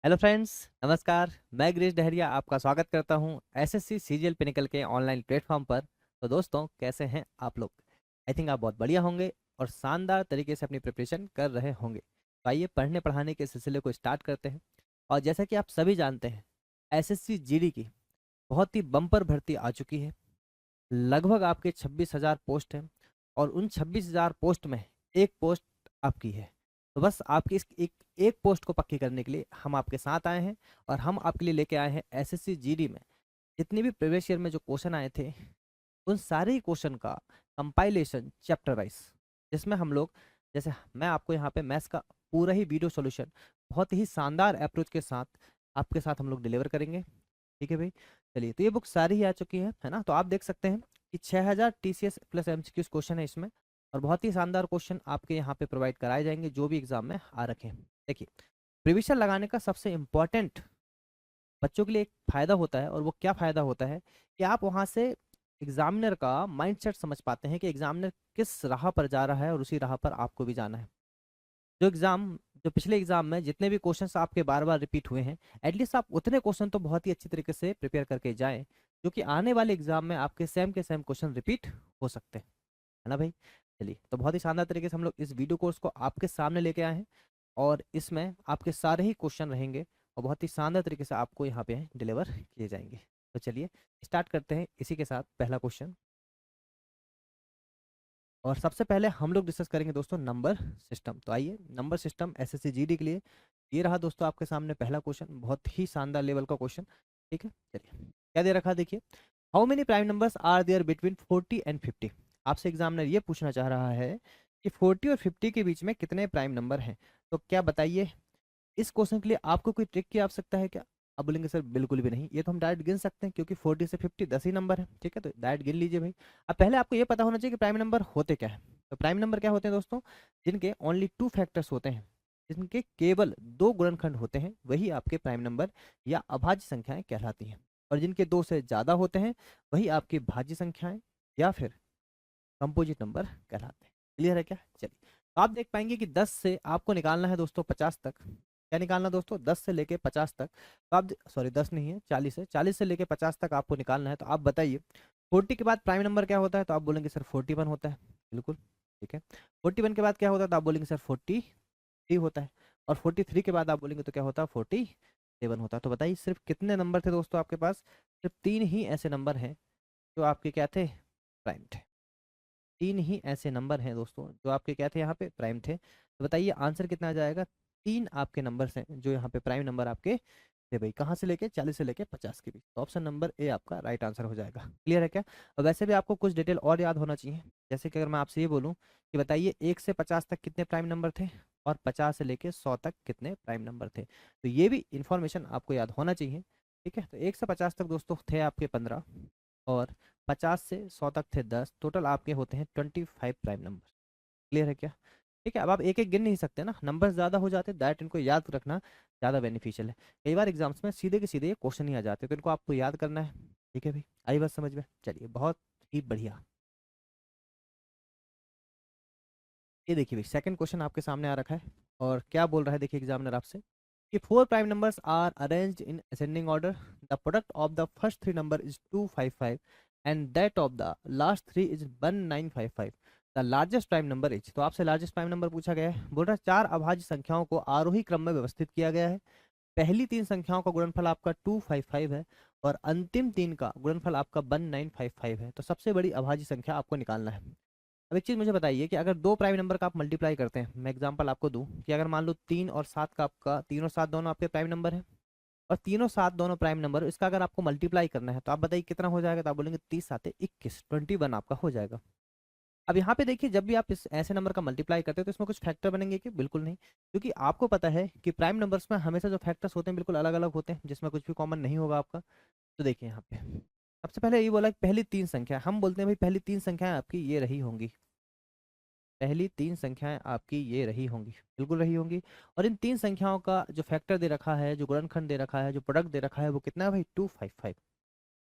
Hello friends, नमस्कार। मैं गिरीश डहरिया आपका स्वागत करता हूं एसएससी सीजीएल पिनिकल के ऑनलाइन प्लेटफॉर्म पर। तो दोस्तों, कैसे हैं आप लोग? आई थिंक आप बहुत बढ़िया होंगे और शानदार तरीके से अपनी प्रिपरेशन कर रहे होंगे। तो आइए पढ़ने पढ़ाने के सिलसिले को स्टार्ट करते हैं। और जैसा कि आप सभी जानते हैं, एसएससी जीडी की बहुत ही बम्पर भर्ती आ चुकी है। लगभग आपके 26,000 पोस्ट हैं और उन 26,000 पोस्ट में एक पोस्ट आपकी है। तो बस आपकी इस एक पोस्ट को पक्की करने के लिए हम आपके साथ आए हैं और हम आपके लिए लेके आए हैं एसएससी जीडी में जितने भी प्रीवियस ईयर में जो क्वेश्चन आए थे उन सारे ही क्वेश्चन का कंपाइलेशन चैप्टर वाइज, जिसमें हम लोग, जैसे मैं आपको यहाँ पे मैथ्स का पूरा ही वीडियो सॉल्यूशन बहुत ही शानदार अप्रोच के साथ आपके साथ हम लोग डिलीवर करेंगे। ठीक है भाई, चलिए। तो ये बुक सारी ही आ चुकी है ना। तो आप देख सकते हैं कि 6,000 टीसीएस प्लस एमसीक्यूज क्वेश्चन है इसमें और बहुत ही शानदार क्वेश्चन आपके यहाँ पे प्रोवाइड कराए जाएंगे जो भी एग्जाम में आ रखे हैं। देखिए, प्रिविजन लगाने का सबसे इम्पोर्टेंट बच्चों के लिए एक फायदा होता है, और वो क्या फायदा होता है कि आप वहाँ से एग्जामिनर का माइंडसेट समझ पाते हैं कि एग्जामिनर किस राह पर जा रहा है और उसी राह पर आपको भी जाना है। जो पिछले एग्जाम में जितने भी क्वेश्चंस आपके बार बार रिपीट हुए हैं, एटलीस्ट आप उतने क्वेश्चन तो बहुत ही अच्छी तरीके से प्रिपेयर करके जाएं, जो कि आने वाले एग्जाम में आपके सेम के सेम क्वेश्चन रिपीट हो सकते हैं, है ना भाई। चलिए, तो बहुत ही शानदार तरीके से हम लोग इस वीडियो कोर्स को आपके सामने लेके आए हैं और इसमें आपके सारे ही क्वेश्चन रहेंगे और बहुत ही शानदार तरीके से आपको यहाँ पे डिलीवर किए जाएंगे। तो चलिए स्टार्ट करते हैं इसी के साथ पहला क्वेश्चन। और सबसे पहले हम लोग डिस्कस करेंगे दोस्तों नंबर सिस्टम। तो आइए, नंबर सिस्टम एसएससी जीडी के लिए ये रहा दोस्तों आपके सामने पहला क्वेश्चन, बहुत ही शानदार लेवल का क्वेश्चन। ठीक है, चलिए क्या दे रखा है देखिए। How many prime numbers are there between 40 and 50? आपसे एग्जामिनर ये पूछना चाह रहा है कि 40 और 50 के बीच में कितने प्राइम नंबर हैं। तो क्या बताइए, इस क्वेश्चन के लिए आपको कोई ट्रिक की आवश्यकता है क्या? आप बोलेंगे सर बिल्कुल भी नहीं, ये तो हम डायरेक्ट गिन सकते हैं क्योंकि 40 से 50 10 ही नंबर है। ठीक है, तो डायरेक्ट गिन लीजिए भाई। अब पहले आपको ये पता होना चाहिए कि प्राइम नंबर होते क्या है। तो प्राइम नंबर क्या होते हैं दोस्तों? जिनके ओनली टू फैक्टर्स होते हैं, जिनके केवल दो गुणनखंड होते हैं, वही आपके प्राइम नंबर या अभाज्य संख्याएं कहलाती हैं। और जिनके दो से ज्यादा होते हैं वही आपकी भाज्य संख्याएं या फिर कंपोजिट नंबर कहलाते हैं। क्लियर है क्या? चलिए, तो आप देख पाएंगे कि 10 से आपको निकालना है दोस्तों 50 तक। क्या निकालना दोस्तों? 10 से लेके 50 तक। तो आप, सॉरी 10 नहीं है, 40 है, 40 से लेके 50 तक आपको निकालना है। तो आप बताइए 40 के बाद प्राइम नंबर क्या होता है? तो आप बोलेंगे सर 41 होता है। बिल्कुल ठीक है। 41 के बाद क्या होता है? तो आप बोलेंगे सर 43 होता है। और 43 के बाद आप बोलेंगे तो क्या होता है? 47 होता है। तो बताइए सिर्फ कितने नंबर थे दोस्तों आपके पास? सिर्फ तीन ही ऐसे नंबर हैं जो आपके क्या थे? प्राइम थे। तीन ही ऐसे नंबर हैं दोस्तों जो आपके क्या थे? यहाँ पे प्राइम थे। तो बताइए आंसर कितना आ जाएगा? तीन आपके नंबर्स हैं जो यहाँ पे प्राइम नंबर आपके थे भाई। कहाँ से लेके? 40 से लेके 50 के बीच। तो ऑप्शन नंबर ए आपका राइट आंसर हो जाएगा। क्लियर है क्या? और वैसे भी आपको कुछ डिटेल और याद होना चाहिए। जैसे कि अगर मैं आपसे ये बोलूँ कि बताइए 1 से 50 तक कितने प्राइम नंबर थे और 50 से लेके 100 तक कितने प्राइम नंबर थे, तो ये भी इंफॉर्मेशन आपको याद होना चाहिए। ठीक है, तो 1 से 50 तक दोस्तों थे आपके 15 और 50 से 100 तक थे 10। टोटल आपके होते हैं 25 प्राइम नंबर। क्लियर है क्या? ठीक है, अब आप एक एक गिन नहीं सकते ना, नंबर ज़्यादा हो जाते, दैट इनको याद रखना ज़्यादा बेनिफिशियल है। कई बार एग्जाम्स में सीधे के सीधे ये क्वेश्चन ही आ जाते हैं, तो इनको आपको याद करना है। ठीक है भाई, आई बात समझ में? चलिए, बहुत ही बढ़िया। ये देखिए भाई, सेकंड क्वेश्चन आपके सामने आ रखा है और क्या बोल रहा है देखिए एग्जामिनर आपसे कि four prime numbers are arranged in ascending order. The product of the first three number is 255 and that of the last three is 1955। The largest prime number is, तो आपसे लार्जेस्ट प्राइम नंबर पूछा गया है। बोल रहा है चार अभाज्य संख्याओं को आरोही क्रम में व्यवस्थित किया गया है। पहली तीन संख्याओं का गुणनफल आपका 255 है और अंतिम तीन का गुणनफल आपका 1955 है। तो सबसे बड़ी अभाज्य संख्या आपको निकालना है। अब एक चीज़ मुझे बताइए कि अगर दो प्राइम नंबर का आप मल्टीप्लाई करते हैं, मैं एग्जांपल आपको दूं कि अगर मान लो 3 और 7 का आपका, 3 और 7 दोनों आपके प्राइम नंबर है और तीनों 7 दोनों प्राइम नंबर, इसका अगर आपको मल्टीप्लाई करना है तो आप बताइए कितना हो जाएगा? तो आप बोलेंगे 30 7 21, 21 आपका हो जाएगा। अब यहाँ पे देखिए, जब भी आप इस ऐसे नंबर का मल्टीप्लाई करते हैं तो इसमें कुछ फैक्टर बनेंगे कि? बिल्कुल नहीं, क्योंकि आपको पता है कि प्राइम नंबर्स में हमेशा जो फैक्टर्स होते हैं बिल्कुल अलग अलग होते हैं, जिसमें कुछ भी कॉमन नहीं होगा आपका। तो देखिए यहाँ पे सबसे पहले ये बोला कि पहली तीन संख्या, हम बोलते हैं भाई पहली तीन संख्याएं आपकी ये रही होंगी। पहली तीन संख्याएं आपकी ये रही होंगी, बिल्कुल रही होंगी। और इन तीन संख्याओं का जो फैक्टर दे रखा है, जो गुणनखंड दे रखा है, जो प्रोडक्ट दे रखा है, वो कितना है भाई? 255।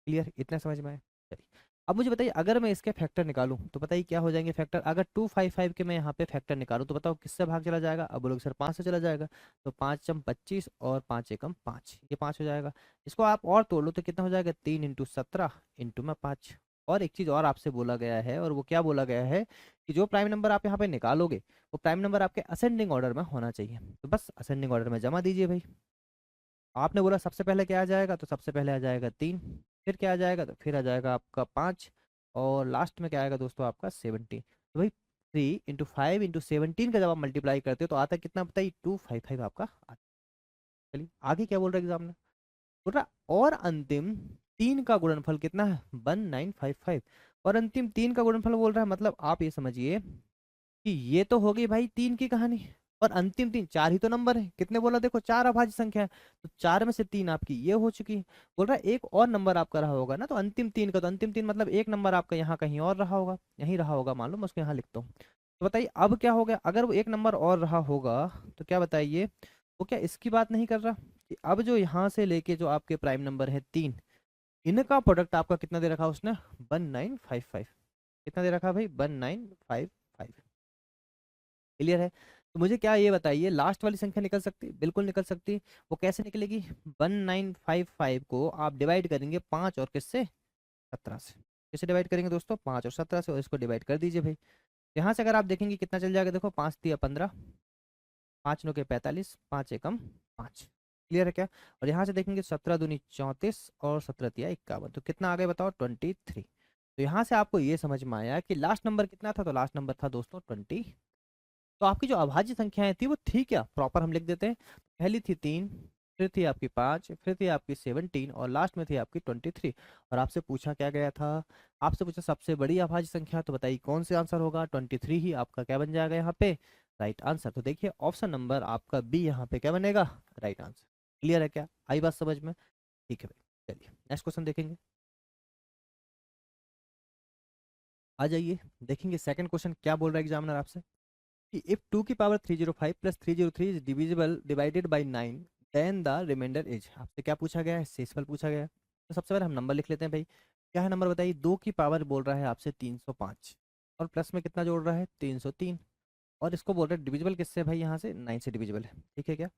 क्लियर? इतना समझ में आया? चलिए, अब मुझे बताइए अगर मैं इसके फैक्टर निकालूं तो बताइए क्या हो जाएंगे फैक्टर। अगर 255 के मैं यहाँ पे फैक्टर निकालूं तो बताओ किससे भाग चला जाएगा। अब बोलोगे सर 5 से चला जाएगा, तो 5×25 और 5×1=5, ये 5 हो जाएगा। इसको आप और तोड़ लो तो कितना हो जाएगा, 3×17 × 5। और एक चीज और आपसे बोला गया है, और वो क्या बोला गया है कि जो प्राइम नंबर आप यहाँ पे निकालोगे वो प्राइम नंबर आपके असेंडिंग ऑर्डर में होना चाहिए। तो बस असेंडिंग ऑर्डर में जमा दीजिए भाई। आपने बोला सबसे पहले क्या आ जाएगा, तो सबसे पहले आ जाएगा 3, फिर क्या आ जाएगा, तो फिर आ जाएगा आपका 5, और लास्ट में क्या आएगा दोस्तों आपका 17। तो भाई 3×5×17 का जब आप मल्टीप्लाई करते हो तो आता है कितना बताइए, 255 आपका आता है। चलिए आगे क्या बोल रहा है एग्जाम में, बोल रहा और अंतिम 3 का गुणनफल कितना है, 1955। और अंतिम 3 का गुणनफल बोल रहा है, मतलब आप ये समझिए कि ये तो हो गई भाई 3 की कहानी, और अंतिम 3, 4 ही तो नंबर है। कितने बोला, देखो 4 अभाज्य संख्या है, तो 4 में से 3 आपकी ये हो चुकी है। बोल रहा है एक और नंबर आपका रहा होगा ना, तो अंतिम 3 का, तो अंतिम 3 मतलब एक नंबर आपका यहाँ कहीं और रहा होगा, यहीं रहा होगा, मान लो मैं उसको यहाँ लिखता हूँ। तो बताइए अब क्या हो गया, अगर वो एक नंबर और रहा होगा तो क्या बताइए, वो क्या इसकी बात नहीं कर रहा कि अब जो यहाँ से लेके जो आपके प्राइम नंबर है 3, इनका प्रोडक्ट आपका कितना दे रखा उसने, 1955। कितना दे रखा भाई, 1955। क्लियर है। तो मुझे क्या ये बताइए, लास्ट वाली संख्या निकल सकती, बिल्कुल निकल सकती। वो कैसे निकलेगी, 1955 को आप डिवाइड करेंगे 5 और किससे, 17 से। किससे डिवाइड करेंगे दोस्तों, 5 और 17 से, और इसको डिवाइड कर दीजिए भाई। यहाँ से अगर आप देखेंगे कितना चल जाएगा, देखो 5×3=15, 5×9=45, 5×1=5। क्लियर है क्या। और यहाँ से देखेंगे 17×2=34 और 17×3=51, तो कितना आ गया बताओ, 23। तो यहाँ से आपको ये समझ में आया कि लास्ट नंबर कितना था, तो लास्ट नंबर था दोस्तों 20। तो आपकी जो अभाज्य संख्याएं थी वो थी क्या, प्रॉपर हम लिख देते हैं। पहली थी 3, फिर थी आपकी 5, फिर थी आपकी 17, और लास्ट में थी आपकी 23। और आपसे पूछा क्या गया था, आपसे पूछा सबसे बड़ी अभाज्य संख्या, तो बताइए कौन सा आंसर होगा, 23 ही आपका क्या बन जाएगा यहाँ पे, राइट आंसर। तो देखिए ऑप्शन नंबर आपका बी यहाँ पे क्या बनेगा, राइट आंसर। क्लियर है क्या, आई बात समझ में। ठीक है भाई, चलिए नेक्स्ट क्वेश्चन देखेंगे। आ जाइए देखेंगे सेकंड क्वेश्चन क्या बोल रहा है एग्जामिनर आपसे, कि if 2 की power 305 plus 303 is divisible divided by 9, then the remainder is. आपसे क्या पूछा गया है, शेषफल पूछा गया है। तो सबसे पहले हम नंबर लिख लेते हैं भाई। क्या है नंबर बताइए, 2 की पावर बोल रहा है आपसे 305, और प्लस में कितना जोड़ रहा है, 303, और इसको बोल रहा है डिविजिबल किससे भाई, यहाँ से 9 से डिविजिबल है। ठीक है क्या।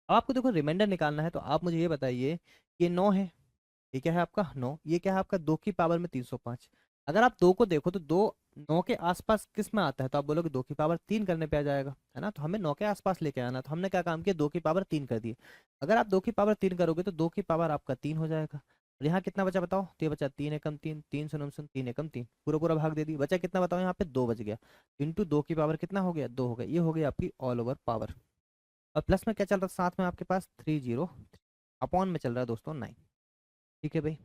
अब आपको देखो रिमाइंडर निकालना है, तो आप मुझे ये बताइए, ये 9 है, ये क्या है आपका 9, ये क्या है आपका 2 की पावर में 305। अगर आप 2 को देखो तो 2 9 के आसपास किस में आता है, तो आप बोलोगे 2 की पावर 3 करने पे आ जाएगा, है ना। तो हमें 9 के आसपास लेके आना, तो हमने क्या काम किया, 2 की पावर 3 कर दिए। अगर आप 2 की पावर 3 करोगे तो 2 की पावर आपका 3 हो जाएगा। और यहाँ कितना बचा बताओ, तो ये बचा 3 एकम 3, 3 शून्य 3 एकम 3, पूरा पूरा भाग दे दी, बचा कितना बताओ, यहाँ पे 2 बच गया। इंटू 2 की पावर कितना हो गया, 2 हो गया, ये हो गया आपकी ऑल ओवर पावर। और प्लस में क्या चल रहा है साथ में आपके पास, 30, अपॉन में चल रहा है दोस्तों 9। ठीक है भाई।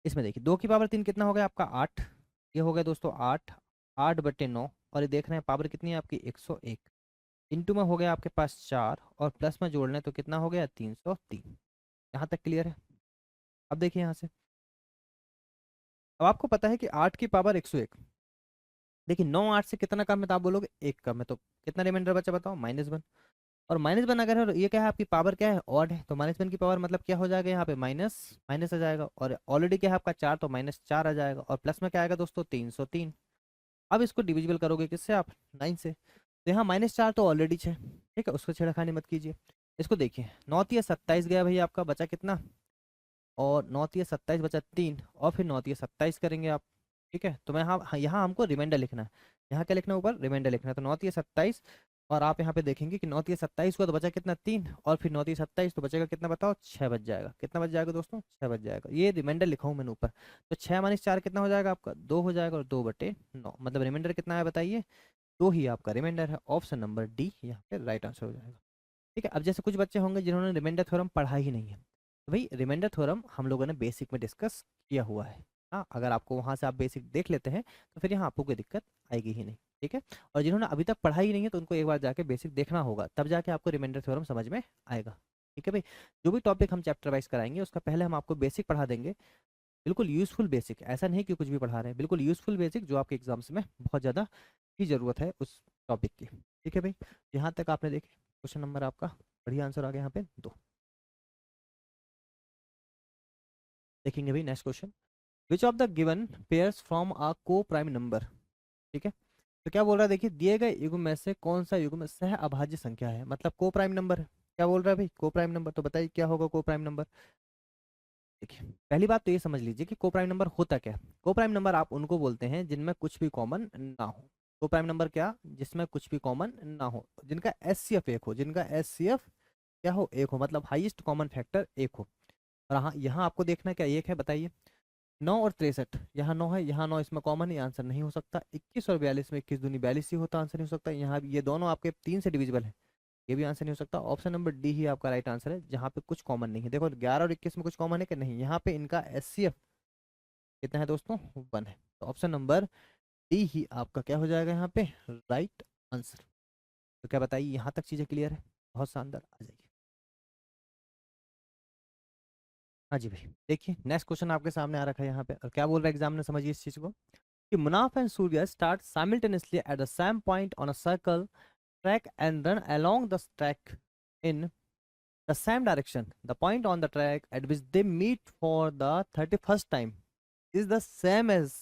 इसमें देखिए 2 की पावर 3 कितना हो गया आपका 8, ये हो गया दोस्तों 8, 8/9, और ये देख रहे हैं पावर कितनी है आपकी 101, इंटू में हो गया आपके पास 4, और प्लस में जोड़ लें तो कितना हो गया 303। यहाँ तक क्लियर है। अब देखिए यहाँ से, अब आपको पता है कि 8 की पावर 101, देखिए 9 8 से कितना कम है, तो आप बोलोगे 1 कम है, तो कितना रिमाइंडर बचा बताओ, -1। और -1 अगर है, ये क्या है आपकी पावर क्या है, ऑड है, तो -1 की पावर मतलब क्या हो जाएगा यहाँ पे, माइनस माइनस आ जाएगा। और ऑलरेडी क्या है आपका 4, तो -4 आ जाएगा, और प्लस में क्या आएगा दोस्तों 303। अब इसको डिविजिबल करोगे किससे आप, 9 से, तो यहाँ -4 तो ऑलरेडी है, ठीक है, उसको छेड़खानी मत कीजिए। इसको देखिए 9×3=27 गया भाई आपका, बचा कितना, और 9×3=27 बचा 3, और फिर 9×3=27 करेंगे आप। ठीक है, तो मैं यहाँ हमको रिमाइंडर लिखना है, यहाँ क्या लिखना है ऊपर, रिमाइंडर लिखना है। तो 9×3=27, और आप यहाँ पे देखेंगे कि 9×3=27 हुआ तो बचा कितना 3, और फिर 9×3=27 तो बचेगा कितना बताओ, 6 बच जाएगा। कितना बच जाएगा दोस्तों, 6 बच जाएगा, ये रिमाइंडर लिखा हूँ मैंने ऊपर। तो 6 - 4 कितना हो जाएगा आपका, 2 हो जाएगा, और 2/9, मतलब रिमाइंडर कितना है बताइए, 2 ही आपका रिमाइंडर है। ऑप्शन नंबर डी यहाँ पे राइट आंसर हो जाएगा। ठीक है। अब जैसे कुछ बच्चे होंगे जिन्होंने रिमाइंडर थ्योरम पढ़ा ही नहीं है, तो भाई रिमाइंडर थ्योरम हम लोगों ने बेसिक में डिस्कस किया हुआ है। हाँ, अगर आपको वहाँ से आप बेसिक देख लेते हैं तो फिर यहाँ आपको कोई दिक्कत आएगी ही नहीं। ठीक है। और जिन्होंने अभी तक पढ़ा ही नहीं है तो उनको एक बार जाके बेसिक देखना होगा, तब जाके आपको रिमाइंडर थ्योरम समझ में आएगा। ठीक है भाई। जो भी टॉपिक हम चैप्टर वाइज कराएंगे उसका पहले हम आपको बेसिक पढ़ा देंगे, बिल्कुल यूजफुल बेसिक, ऐसा नहीं कि कुछ भी पढ़ा रहे हैं, बिल्कुल यूजफुल बेसिक जो आपके एग्जाम्स में बहुत ज़्यादा की ज़रूरत है उस टॉपिक की। ठीक है भाई। यहाँ तक आपने देखे क्वेश्चन नंबर आपका बढ़िया आंसर आ गया यहाँ पे 2। देखेंगे भाई next question, which of the given pairs from a को प्राइम नंबर। ठीक है, तो क्या बोल रहा है, देखिए दिए गए युग्म में से कौन सा युग्म सह अभाज्य संख्या है, मतलब को प्राइम नंबर है। क्या बोल रहा है भाई, को प्राइम नंबर, तो बताइए क्या होगा को प्राइम नंबर। देखिए पहली बात तो ये समझ लीजिए कि को प्राइम नंबर होता क्या है। को प्राइम नंबर आप उनको बोलते हैं जिनमें कुछ भी कॉमन ना हो। को प्राइम नंबर क्या, जिसमें कुछ भी कॉमन ना हो, जिनका एचसीएफ एक हो, जिनका एचसीएफ क्या हो, एक हो, मतलब हाईएस्ट कॉमन फैक्टर एक हो। और हाँ यहाँ आपको देखना क्या एक है, बताइए। 9 और 63, यहाँ 9 है, यहाँ 9, इसमें कॉमन ही आंसर नहीं हो सकता। 21 और 42 में 21 दूनी 42 ही होता, आंसर नहीं हो सकता। यहाँ भी ये दोनों आपके 3 से डिविजिबल है, ये भी आंसर नहीं हो सकता। ऑप्शन नंबर डी ही आपका राइट आंसर है, जहाँ पे कुछ कॉमन नहीं है। देखो 11 और 21 में कुछ कॉमन है कि नहीं, यहाँ पे इनका एचसीएफ कितना है दोस्तों, 1 है। तो ऑप्शन नंबर डी ही आपका क्या हो जाएगा यहाँ पे राइट आंसर। तो क्या बताइए, यहाँ तक चीजें क्लियर है, बहुत शानदार, आ जाइए। हाँ जी भाई, देखिए नेक्स्ट क्वेश्चन आपके सामने आ रखा है यहाँ पे, और क्या बोल रहा है एग्जाम ने, समझिए इस चीज को कि Munaf and Surya start simultaneously at the same point on a circle track and run along the track in the same direction. The point on the track at which they meet for the 31st time is the same as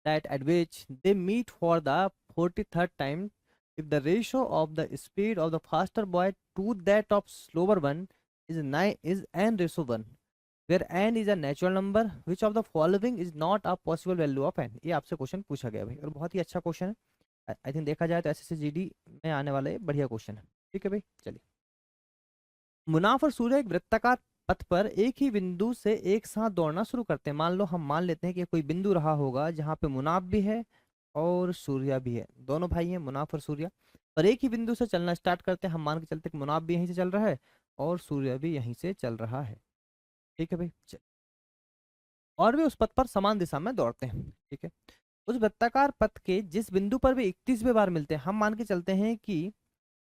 that at which they meet for the 43rd time. If the ratio of the speed of the faster boy to that of slower one is n/1, where n is a natural number, which of the following is not a possible value of n। ये आपसे question पूछा गया भाई, और बहुत ही अच्छा question है। I think देखा जाए तो एसएससी जीडी में आने वाला ये बढ़िया क्वेश्चन है। ठीक है भाई, चलिए। मुनाफ और सूर्य एक वृत्ताकार पथ पर एक ही बिंदु से एक साथ दौड़ना शुरू करते हैं। मान लो हम मान लेते हैं कि कोई बिंदु रहा होगा जहाँ पे मुनाफ भी है और सूर्या भी है, दोनों भाई हैं मुनाफ और सूर्या, और एक ही बिंदु से चलना स्टार्ट करते हैं। हम मान के चलते हैं कि मुनाफ भी यहीं से चल रहा है और सूर्या भी यहीं से चल रहा है। ठीक है भाई, और वे उस पथ पर समान दिशा में दौड़ते हैं। ठीक है, उस वृत्ताकार पथ के जिस बिंदु पर वे 31वें बार मिलते हैं, हम मान के चलते हैं कि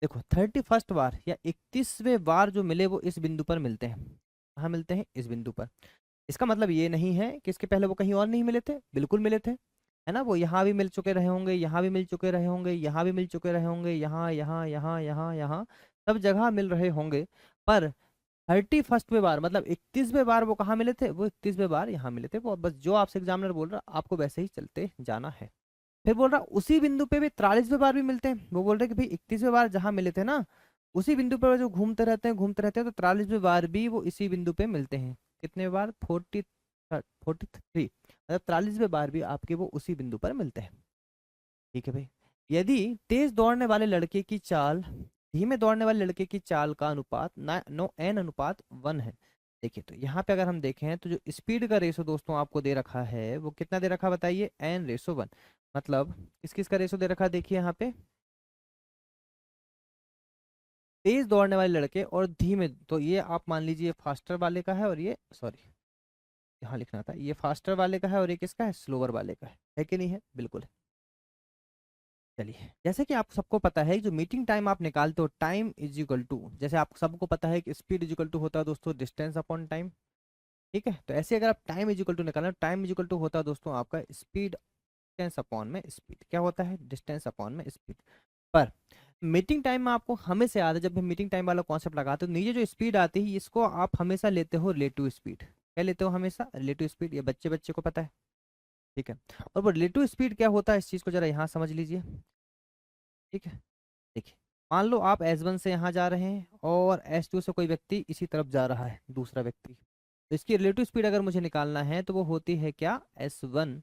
देखो 31st बार या 31वें बार जो मिले वो इस बिंदु पर मिलते हैं। कहाँ मिलते हैं, इस बिंदु पर। इसका मतलब ये नहीं है कि इसके पहले वो कहीं और नहीं मिले थे, बिल्कुल मिले थे, है ना। वो यहाँ भी मिल चुके रहे होंगे, यहाँ भी मिल चुके रहे होंगे, यहाँ भी मिल चुके रहे होंगे, यहाँ यहाँ यहाँ यहाँ यहाँ सब जगह मिल रहे होंगे। पर 31वें बार मतलब 31वें बार वो कहाँ मिले थे, वो 31वें बार यहाँ मिले थे। वो बस जो आपसे एग्जामिनर बोल रहा आपको वैसे ही चलते जाना है। फिर बोल रहा उसी बिंदु पे भी 43वें बार भी मिलते हैं। वो बोल रहे कि भाई 31वें बार जहां मिले थे ना, उसी बिंदु पर जो घूमते रहते हैं घूमते रहते हैं, तो 43वें बार भी वो इसी बिंदु पे मिलते हैं। कितने बार, 43, मतलब 43वें बार भी आपके वो उसी बिंदु पर मिलते हैं। ठीक है भाई, यदि तेज दौड़ने वाले लड़के की चाल धीमे दौड़ने वाले लड़के की चाल का अनुपात n/1 है। देखिए तो यहाँ पे अगर हम देखें तो जो स्पीड का रेशो दोस्तों आपको दे रखा है वो कितना दे रखा, बताइए, n/1। मतलब किस किस का रेशो दे रखा है, देखिए यहाँ पे तेज दौड़ने वाले लड़के और धीमे, तो ये आप मान लीजिए फास्टर वाले का है, और ये सॉरी यहाँ लिखना था, ये फास्टर वाले का है और ये किसका है, स्लोवर वाले का है कि नहीं है, बिल्कुल। चलिए, जैसे कि आप सबको पता है जो मीटिंग टाइम आप निकालते हो, टाइम इज इक्वल टू, जैसे आप सबको पता है कि स्पीड इज इक्वल टू होता है दोस्तों डिस्टेंस अपॉन टाइम। ठीक है, तो ऐसे अगर आप टाइम इज इक्वल टू निकालना, टाइम इज इक्वल टू होता है दोस्तों आपका स्पीड डिस्टेंस अपॉन में स्पीड, क्या होता है, डिस्टेंस अपॉन में स्पीड। पर मीटिंग टाइम में आपको हमेशा याद है, जब भी मीटिंग टाइम वाला कॉन्सेप्ट लगाते हो, नीचे जो स्पीड आती है इसको आप हमेशा लेते हो रिलेटिव स्पीड। क्या लेते हो, हमेशा रिलेटिव स्पीड, ये बच्चे बच्चे को पता है। ठीक है, और वो रिलेटिव स्पीड क्या होता है, इस चीज को जरा यहाँ समझ लीजिए। ठीक है, देखिए मान लो आप S1 से यहाँ जा रहे हैं और S2 से कोई व्यक्ति इसी तरफ जा रहा है, दूसरा व्यक्ति, तो इसकी रिलेटिव स्पीड अगर मुझे निकालना है तो वो होती है क्या, S1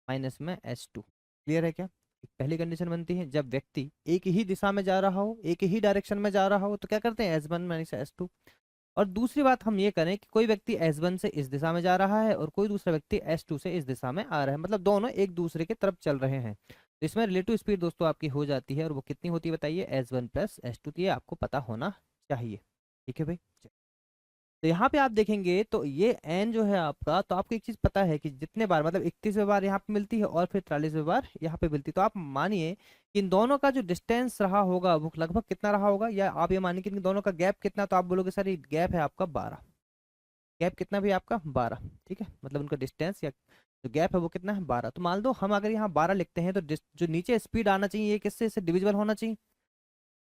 माइनस में S2। क्लियर है क्या, एक पहली कंडीशन बनती है जब व्यक्ति एक ही दिशा में जा रहा हो, एक ही डायरेक्शन में जा रहा हो, तो क्या करते हैं S1 माइनस S2। और दूसरी बात हम ये करें कि कोई व्यक्ति S1 से इस दिशा में जा रहा है और कोई दूसरा व्यक्ति S2 से इस दिशा में आ रहा है, मतलब दोनों एक दूसरे की तरफ चल रहे हैं, तो इसमें रिलेटिव स्पीड दोस्तों आपकी हो जाती है, और वो कितनी होती है बताइए, S1 प्लस S2। ये आपको पता होना चाहिए। ठीक है भाई, तो यहाँ पे आप देखेंगे तो ये n जो है आपका, तो आपको एक चीज पता है कि जितने बार मतलब 31वें बार यहाँ पे मिलती है और फिर 43वें बार यहाँ पे मिलती है, तो आप मानिए कि इन दोनों का जो डिस्टेंस रहा होगा वो लगभग कितना रहा होगा, या आप ये मानिए कि इन दोनों का गैप कितना, तो आप बोलोगे सर ये गैप है आपका 12। गैप कितना भी आपका 12। ठीक है, मतलब उनका डिस्टेंस या जो गैप है वो कितना है 12। तो मान लो हम अगर यहाँ 12 लिखते हैं तो जो नीचे स्पीड आना चाहिए ये किससे, इससे डिविजिबल होना चाहिए,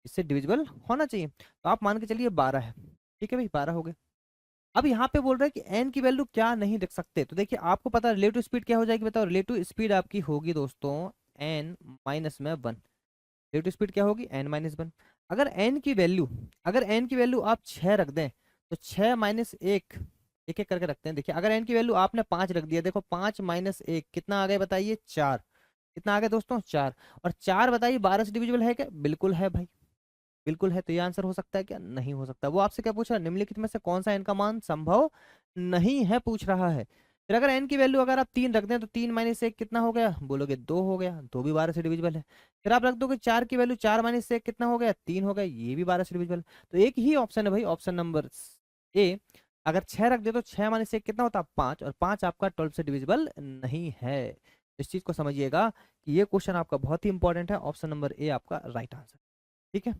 इससे डिविजिबल होना चाहिए, तो आप मान के चलिए 12 है। ठीक है भाई, 12 हो गए। अब यहाँ पे बोल रहा है कि एन की वैल्यू क्या नहीं रख सकते, तो देखिए आपको पता है रिलेटिव स्पीड क्या हो जाएगी, बताओ। रिलेटिव स्पीड आपकी होगी दोस्तों एन माइनस में वन। रिलेटिव स्पीड क्या होगी, एन माइनस वन। अगर एन की वैल्यू, अगर एन की वैल्यू आप 6 रख दें, तो 6 माइनस एक, एक एक करके रखते हैं। देखिए अगर एन की वैल्यू आपने 5 रख दिया, देखो 5 माइनस एक कितना आ गया बताइए, 4। कितना आ गया दोस्तों, 4। और 4 बताइए 12 से डिविजिबल है क्या, बिल्कुल है भाई, बिल्कुल है। तो ये आंसर हो सकता है क्या, नहीं हो सकता। वो आपसे क्या पूछ रहा है, निम्नलिखित में से कौन सा एन का मान संभव नहीं है पूछ रहा है। फिर अगर एन की वैल्यू अगर आप 3 रख दें, तो 3 माइनस एक कितना हो गया, बोलोगे 2 हो गया, 2 भी 12 से डिविजिबल है। फिर आप रख दोगे 4 की वैल्यू, 4 माइनस एक कितना हो गया, 3 हो गया, ये भी 12 से डिविजिबल। तो एक ही ऑप्शन है भाई, ऑप्शन नंबर ए। अगर 6 रख दे तो 6 माइनस एक कितना होता है, 5, और 5 आपका 12 से डिविजिबल नहीं है। इस चीज को समझिएगा कि ये क्वेश्चन आपका बहुत ही इंपॉर्टेंट है। ऑप्शन नंबर ए आपका राइट आंसर, ठीक है।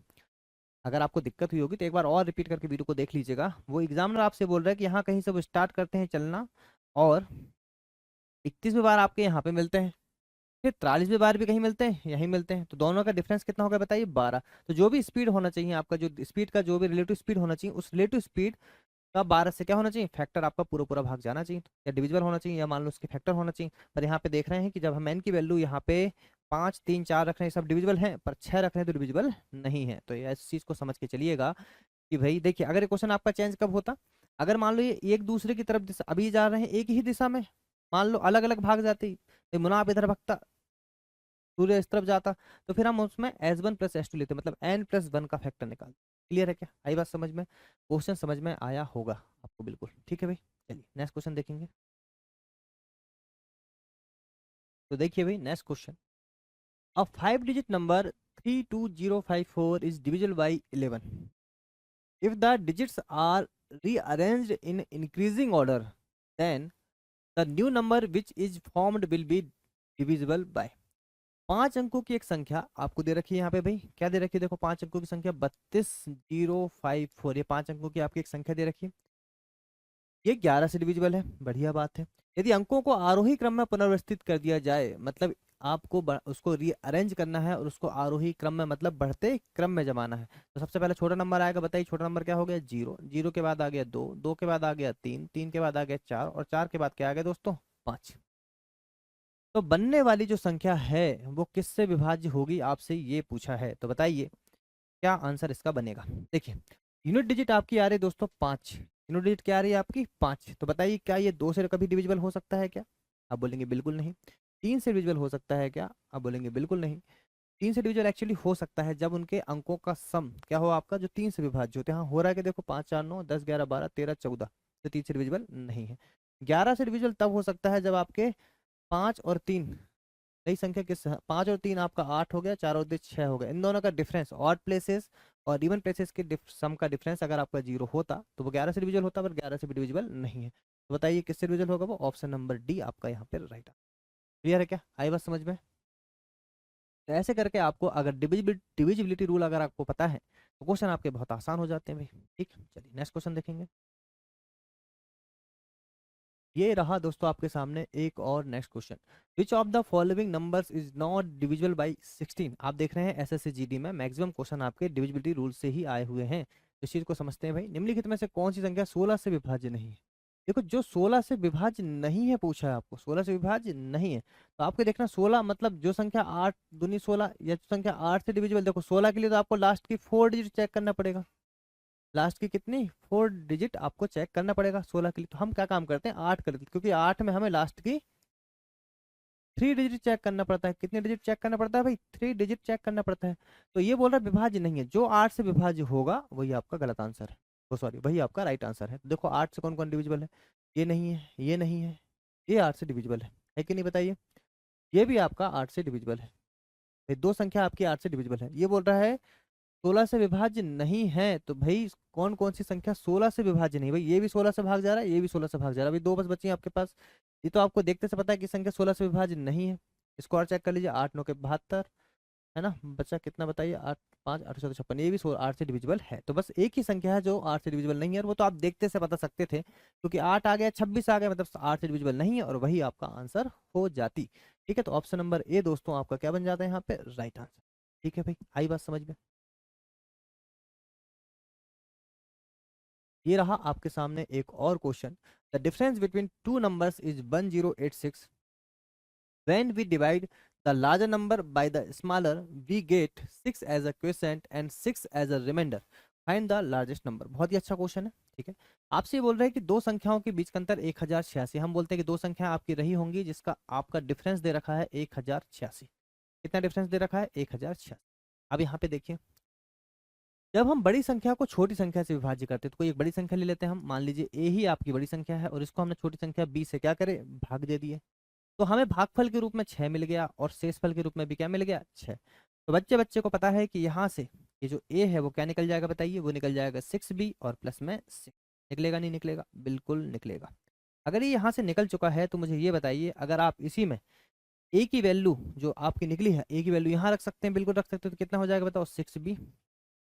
अगर आपको दिक्कत हुई होगी तो एक बार और रिपीट करके वीडियो को देख लीजिएगा। वो एग्जामिनर आपसे बोल रहा है कि यहाँ कहीं से वो स्टार्ट करते हैं चलना, और 31वीं बार आपके यहाँ पे मिलते हैं, फिर 43वीं बार भी कहीं मिलते हैं, यहीं मिलते हैं। तो दोनों का डिफरेंस कितना होगा बताइए, 12। तो जो भी स्पीड होना चाहिए आपका, जो स्पीड का जो भी रिलेटिव स्पीड होना चाहिए, उस रिलेटिव स्पीड का 12 से क्या होना चाहिए, फैक्टर आपका पूरा पूरा भाग जाना चाहिए, या डिविजिबल होना चाहिए, या मान लो उसके फैक्टर होना चाहिए। पर यहाँ पे देख रहे हैं कि जब हम एन की वैल्यू यहाँ पे 5 3 4 रख रहे हैं, सब डिविजिबल हैं, पर 6 रख रहे हैं तो डिविजिबल नहीं है। तो ये इस चीज को समझ के चलिएगा कि भाई देखिए, अगर ये क्वेश्चन आपका चेंज कब होता, अगर मान लो ये एक दूसरे की तरफ दिशा, अभी जा रहे हैं एक ही दिशा में, मान लो अलग अलग भाग जाते, तो मुनाफ इधर भगता, सूर्य इस तरफ जाता, तो फिर हम उसमें S one plus S two लेते, मतलब एन प्लस वन का फैक्टर निकाल। क्लियर है क्या, आई बात समझ में, क्वेश्चन समझ में आया होगा आपको, बिल्कुल ठीक है भाई। चलिए नेक्स्ट क्वेश्चन देखेंगे। तो देखिए भाई next question, a 5 digit number 32054 is divisible by 11 if the digits are rearranged in increasing order, then the new number which is formed will be divisible by। 5 अंकों की एक संख्या आपको दे रखी है यहाँ पे भाई, क्या दे रखी है, देखो 5 अंकों की संख्या 32054, ये 5 अंकों की आपकी एक संख्या दे रखी है, ये 11 से डिविजिबल है, बढ़िया बात है। यदि अंकों को आरोही क्रम में पुनर्व्यवस्थित कर दिया जाए, मतलब आपको उसको रीअरेंज करना है और उसको आरोही क्रम में मतलब बढ़ते क्रम में जमाना है। तो सबसे पहले छोटा नंबर आएगा, बताइए छोटा नंबर क्या हो गया, 0, 0 के बाद आ गया 2, 2 के बाद आ गया 3, 3 के बाद आ गया 4, और 4 के बाद क्या आ गया दोस्तों, 5। तो बनने वाली जो संख्या है वो किससे विभाज्य होगी, आपसे ये पूछा है। तो बताइए क्या आंसर इसका बनेगा। देखिए यूनिट डिजिट आपकी आ रही है दोस्तों 5, यूनिट डिजिट क्या आ रही है आपकी 5। तो बताइए क्या ये 2 से कभी डिविजिबल हो सकता है क्या, आप बोलेंगे बिल्कुल नहीं। 3 से डिविजिबल हो सकता है क्या, आप बोलेंगे बिल्कुल नहीं। 3 से डिविजिबल एक्चुअली हो सकता है जब उनके अंकों का सम क्या हो आपका, जो 3 से विभाज्य होते हैं। हाँ हो रहा है कि देखो 5 4 9 10 11 12 13 14, तो 3 से डिविजिबल नहीं है। 11 से डिविजिबल तब हो सकता है जब आपके 5 और 3, नई संख्या किस, 5 और 3 आपका 8 हो गया, 4 और 2 6 हो गया, इन दोनों का डिफरेंस ऑड प्लेसेस और इवन प्लेसेस के सम का डिफरेंस अगर आपका 0 होता तो वो 11 से डिविजिबल होता, पर 11 से भी डिविजिबल नहीं है। तो बताइए किससे डिविजिबल होगा, वो ऑप्शन नंबर डी आपका यहाँ पे राइट। क्लियर है क्या, आई बात समझ में। तो ऐसे करके आपको अगर डिविजिबिलिटी रूल अगर आपको पता है तो क्वेश्चन आपके बहुत आसान हो जाते हैं भाई, ठीक। चलिए नेक्स्ट क्वेश्चन देखेंगे। ये रहा दोस्तों आपके सामने एक और next question, which of the following numbers is not divisible by 16। आप देख रहे हैं एसएससी जीडी में मैक्सिमम क्वेश्चन आपके डिविजिबिलिटी रूल से ही आए हुए हैं। इस चीज को समझते हैं भाई, निम्नलिखित में से कौन सी संख्या 16 से विभाज्य नहीं है। देखो जो 16 से विभाज्य नहीं है पूछा है आपको, 16 से विभाज्य नहीं है, तो आपको देखना 16 मतलब जो संख्या 8 दूनी 16, या जो संख्या 8 से डिविजिबल, देखो 16 के लिए तो आपको लास्ट की 4 डिजिट चेक करना पड़ेगा, लास्ट की कितनी 4 डिजिट आपको चेक करना पड़ेगा 16 के लिए। तो हम क्या काम करते हैं 8 कर देते हैं, क्योंकि 8 में हमें लास्ट की 3 डिजिट चेक करना पड़ता है। कितने डिजिट चेक करना पड़ता है भाई, 3 डिजिट चेक करना पड़ता है। तो ये बोल रहा है विभाज्य नहीं है, जो 8 से विभाज्य होगा वही आपका गलत आंसर है, तो सॉरी वही आपका राइट आंसर है। तो देखो 8 से कौन कौन डिविजिबल है, ये नहीं है, ये नहीं है, ये 8 से डिविजिबल है कि नहीं बताइए, ये भी आपका 8 से डिविजिबल है। ये दो संख्या आपकी 8 से डिविजिबल है। ये बोल रहा है 16 से विभाज्य नहीं है, तो भाई कौन कौन सी संख्या 16 से विभाज्य नहीं, भाई ये भी 16 से भाग जा रहा है, ये भी 16 से भाग जा रहा है, भाई दो बस बची हैं आपके पास। ये तो आपको देखते से पता है कि संख्या 16 से विभाज्य नहीं है। इसको और चेक कर लीजिए, 8 9 के 72 है ना, बच्चा कितना बताइए, 8 5 8 7 56, ये भी 8 से डिविजिबल है। तो बस एक ही संख्या है जो 8 से डिविजिबल नहीं है, और वो तो आप देखते से बता सकते थे, क्योंकि 8 आ गया 26 आ गया, मतलब 8 से डिविजिबल नहीं है, और वही आपका आंसर हो जाती। ठीक है, तो ऑप्शन नंबर ए दोस्तों आपका क्या बन जाता है यहाँ पे, राइट आंसर। ठीक है भाई, आई बात समझ में। ये रहा आपके सामने एक और question. The difference between two numbers is 1086। When we divide the larger number by the smaller, we get 6 as a quotient and 6 as a remainder. Find the largest number। बहुत ही अच्छा क्वेश्चन है, ठीक है। आपसे ये बोल रहा है कि दो संख्याओं के बीच का अंतर 1086। हम बोलते हैं कि दो संख्या आपकी रही होंगी जिसका आपका डिफरेंस दे रखा है 1086। कितना डिफरेंस दे रखा है? 1086। अब यहाँ पे देखिए, जब हम बड़ी संख्या को छोटी संख्या से विभाजित करते हैं तो कोई एक बड़ी संख्या ले लेते हैं हम, मान लीजिए ए ही आपकी बड़ी संख्या है और इसको हमने छोटी संख्या बी से क्या करे, भाग दे दिए। तो हमें भागफल के रूप में 6 मिल गया और शेषफल के रूप में भी क्या मिल गया, 6। तो बच्चे बच्चे को पता है कि यहाँ से ये जो ए है वो क्या निकल जाएगा, बताइए। वो निकल जाएगा 6b और प्लस में 6। निकलेगा नहीं निकलेगा? बिल्कुल निकलेगा। अगर ये यहाँ से निकल चुका है तो मुझे ये बताइए, अगर आप इसी में ए की वैल्यू जो आपकी निकली है, ए की वैल्यू यहाँ रख सकते हैं, बिल्कुल रख सकते हैं। तो कितना हो जाएगा बताओ, 6b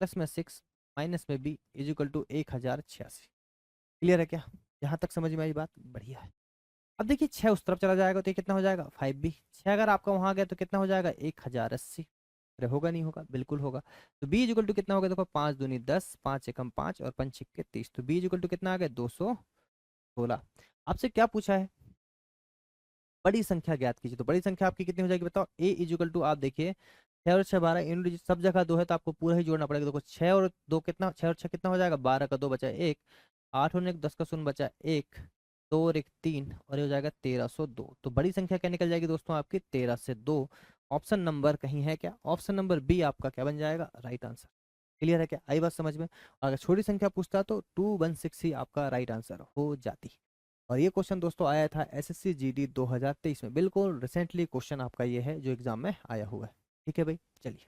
प्लस में 6 माइनस में b is equal to 1086। Clear है क्या? यहाँ तक समझ में आई बात? बढ़िया है। अब देखिए 6 उस तरफ चला जाएगा तो ये कितना हो जाएगा, 5b। 6 अगर आपका वहां गया तो कितना हो जाएगा, 1080। अरे होगा नहीं होगा? बिल्कुल होगा। तो b इक्वल टू कितना होगा, देखो 5 दूनी 10, 5 एकम 5 और 5 छिक्के 30। तो b इक्वल टू कितना आ गया, 216। आपसे क्या पूछा है, बड़ी संख्या ज्ञात कीजिए। तो बड़ी संख्या आपकी कितनी हो जाएगी बताओ। a इक्वल टू आप देखिए 6 और 6 12, इन डिजिट सब जगह 2 है तो आपको पूरा ही जोड़ना पड़ेगा। देखो 6 और 2 कितना, 6 और 6 कितना हो जाएगा, 12 का 2 बचा 1, 8 और 1 10 का 0 बचा 1, 2 और 1 3 और ये हो जाएगा 1302। तो बड़ी संख्या क्या निकल जाएगी दोस्तों आपकी, 13 से 2। ऑप्शन नंबर कहीं है क्या, ऑप्शन नंबर बी आपका क्या बन जाएगा, राइट आंसर। क्लियर है क्या, आई बात समझ में? अगर छोटी संख्या पूछता तो 216 ही आपका राइट आंसर हो जाती। और ये क्वेश्चन दोस्तों आया था एसएससी जीडी 2023 में, बिल्कुल रिसेंटली क्वेश्चन आपका ये है जो एग्जाम में आया हुआ है। ठीक है भाई, चलिए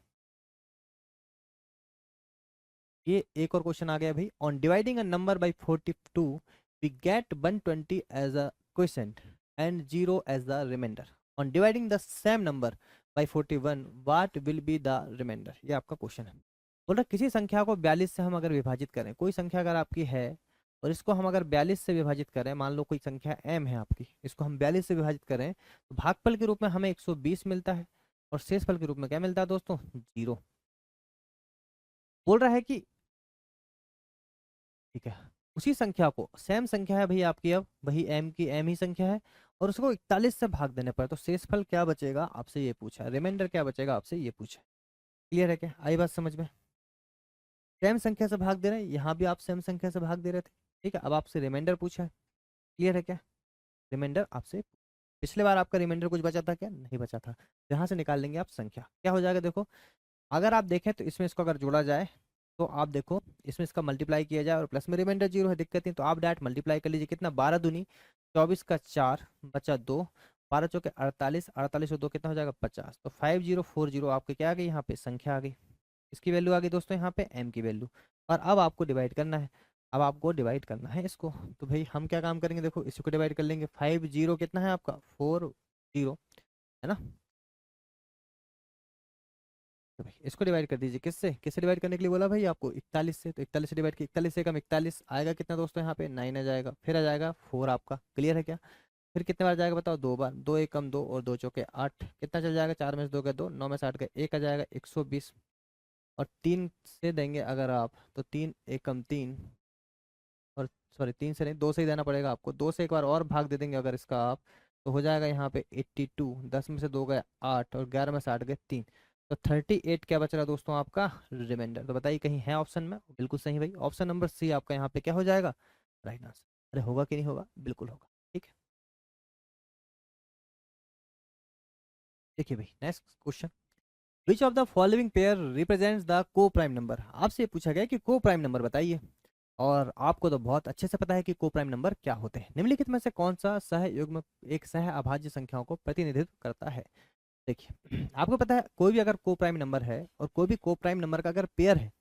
ये एक और क्वेश्चन आ गया भाई। On dividing a number by 42 we get 120 as a quotient and 0 as the remainder. On dividing the same number by 41 what will be the remainder. ये आपका क्वेश्चन है। बोल रहा किसी संख्या को 42 से हम अगर विभाजित करें, कोई संख्या अगर आपकी है और इसको हम अगर 42 से विभाजित करें, मान लो कोई संख्या m है आपकी, इसको हम 42 से विभाजित करें तो भागफल के रूप में हमें 120 मिलता है और शेषफल के रूप में क्या मिलता है दोस्तों, 0। बोल रहा है कि ठीक है, उसी संख्या को, सेम संख्या है भाई आपकी, अब वही m की m ही संख्या है और उसको 41 से भाग देने पर तो शेषफल क्या बचेगा आपसे ये पूछा, रिमाइंडर क्या बचेगा आपसे ये पूछा। क्लियर है क्या, आई बात समझ में? सेम संख्या से भाग दे रहे हैं, यहाँ भी आप सेम संख्या से भाग दे रहे थे। ठीक है, अब आपसे रिमाइंडर पूछा है। क्लियर है क्या, रिमाइंडर आपसे, पिछले बार आपका रिमाइंडर कुछ बचा था क्या, नहीं बचा था। यहाँ से निकाल लेंगे आप संख्या, क्या हो जाएगा देखो। अगर आप देखें तो इसमें इसको अगर जोड़ा जाए तो आप देखो इसमें इसका मल्टीप्लाई किया जाए और प्लस में रिमाइंडर 0 है, दिक्कत नहीं। तो आप डायरेक्ट मल्टीप्लाई कर लीजिए, कितना 12 दूनी 24 का 4 बचा 2, 12 चौके 48, 48 और 2 कितना हो जाएगा 50। तो 5040 आपके क्या आ गई, यहाँ पे संख्या आ गई। इसकी वैल्यू आ गई दोस्तों यहाँ पे m की वैल्यू। और अब आपको डिवाइड करना है, अब आपको डिवाइड करना है इसको। तो भाई हम क्या काम करेंगे, देखो इसी को डिवाइड कर लेंगे। 50 कितना है आपका, 40 है ना। तो भाई इसको डिवाइड कर दीजिए, किससे, किससे डिवाइड करने के लिए बोला भाई आपको, 41 से। तो 41 से डिवाइड किया, 41 से कम 41 आएगा कितना दोस्तों, यहाँ पे 9 आ जाएगा, फिर आ जाएगा 4 आपका। क्लियर है क्या, फिर कितने बार जाएगा बताओ, 2 बार। 2 एक कम 2 और 2 चौके 8, कितना चल जाएगा, 4 में से 2 गए 2, 9 में से 8 गए 1 आ जाएगा 120। और 3 से देंगे अगर आप तो 3 एक कम 3 और सॉरी 3 से नहीं 2 से ही देना पड़ेगा आपको। 2 से एक बार और भाग दे देंगे अगर इसका आप, तो हो जाएगा यहाँ पे 82। 10 में से 2 गए 8 और 11 में से 8 गए 3। तो 38 क्या बच रहा दोस्तों आपका, रिमाइंडर। तो बताइए कहीं है ऑप्शन में, बिल्कुल सही भाई, ऑप्शन नंबर सी आपका यहाँ पे क्या हो जाएगा, राइट आंसर। अरे होगा कि नहीं होगा, बिल्कुल होगा। ठीक है, देखिए भाई next question. Which of the following pair represents the को प्राइम नंबर। आपसे पूछा गया कि को प्राइम नंबर बताइए, और आपको तो बहुत अच्छे से पता है कि को प्राइम नंबर क्या होते हैं। निम्नलिखित में से कौन सा सहयुग्म एक सह अभाज्य संख्याओं को प्रतिनिधित्व करता है। देखिए आपको पता है कोई भी अगर को प्राइम नंबर है और कोई भी को प्राइम नंबर का अगर पेयर है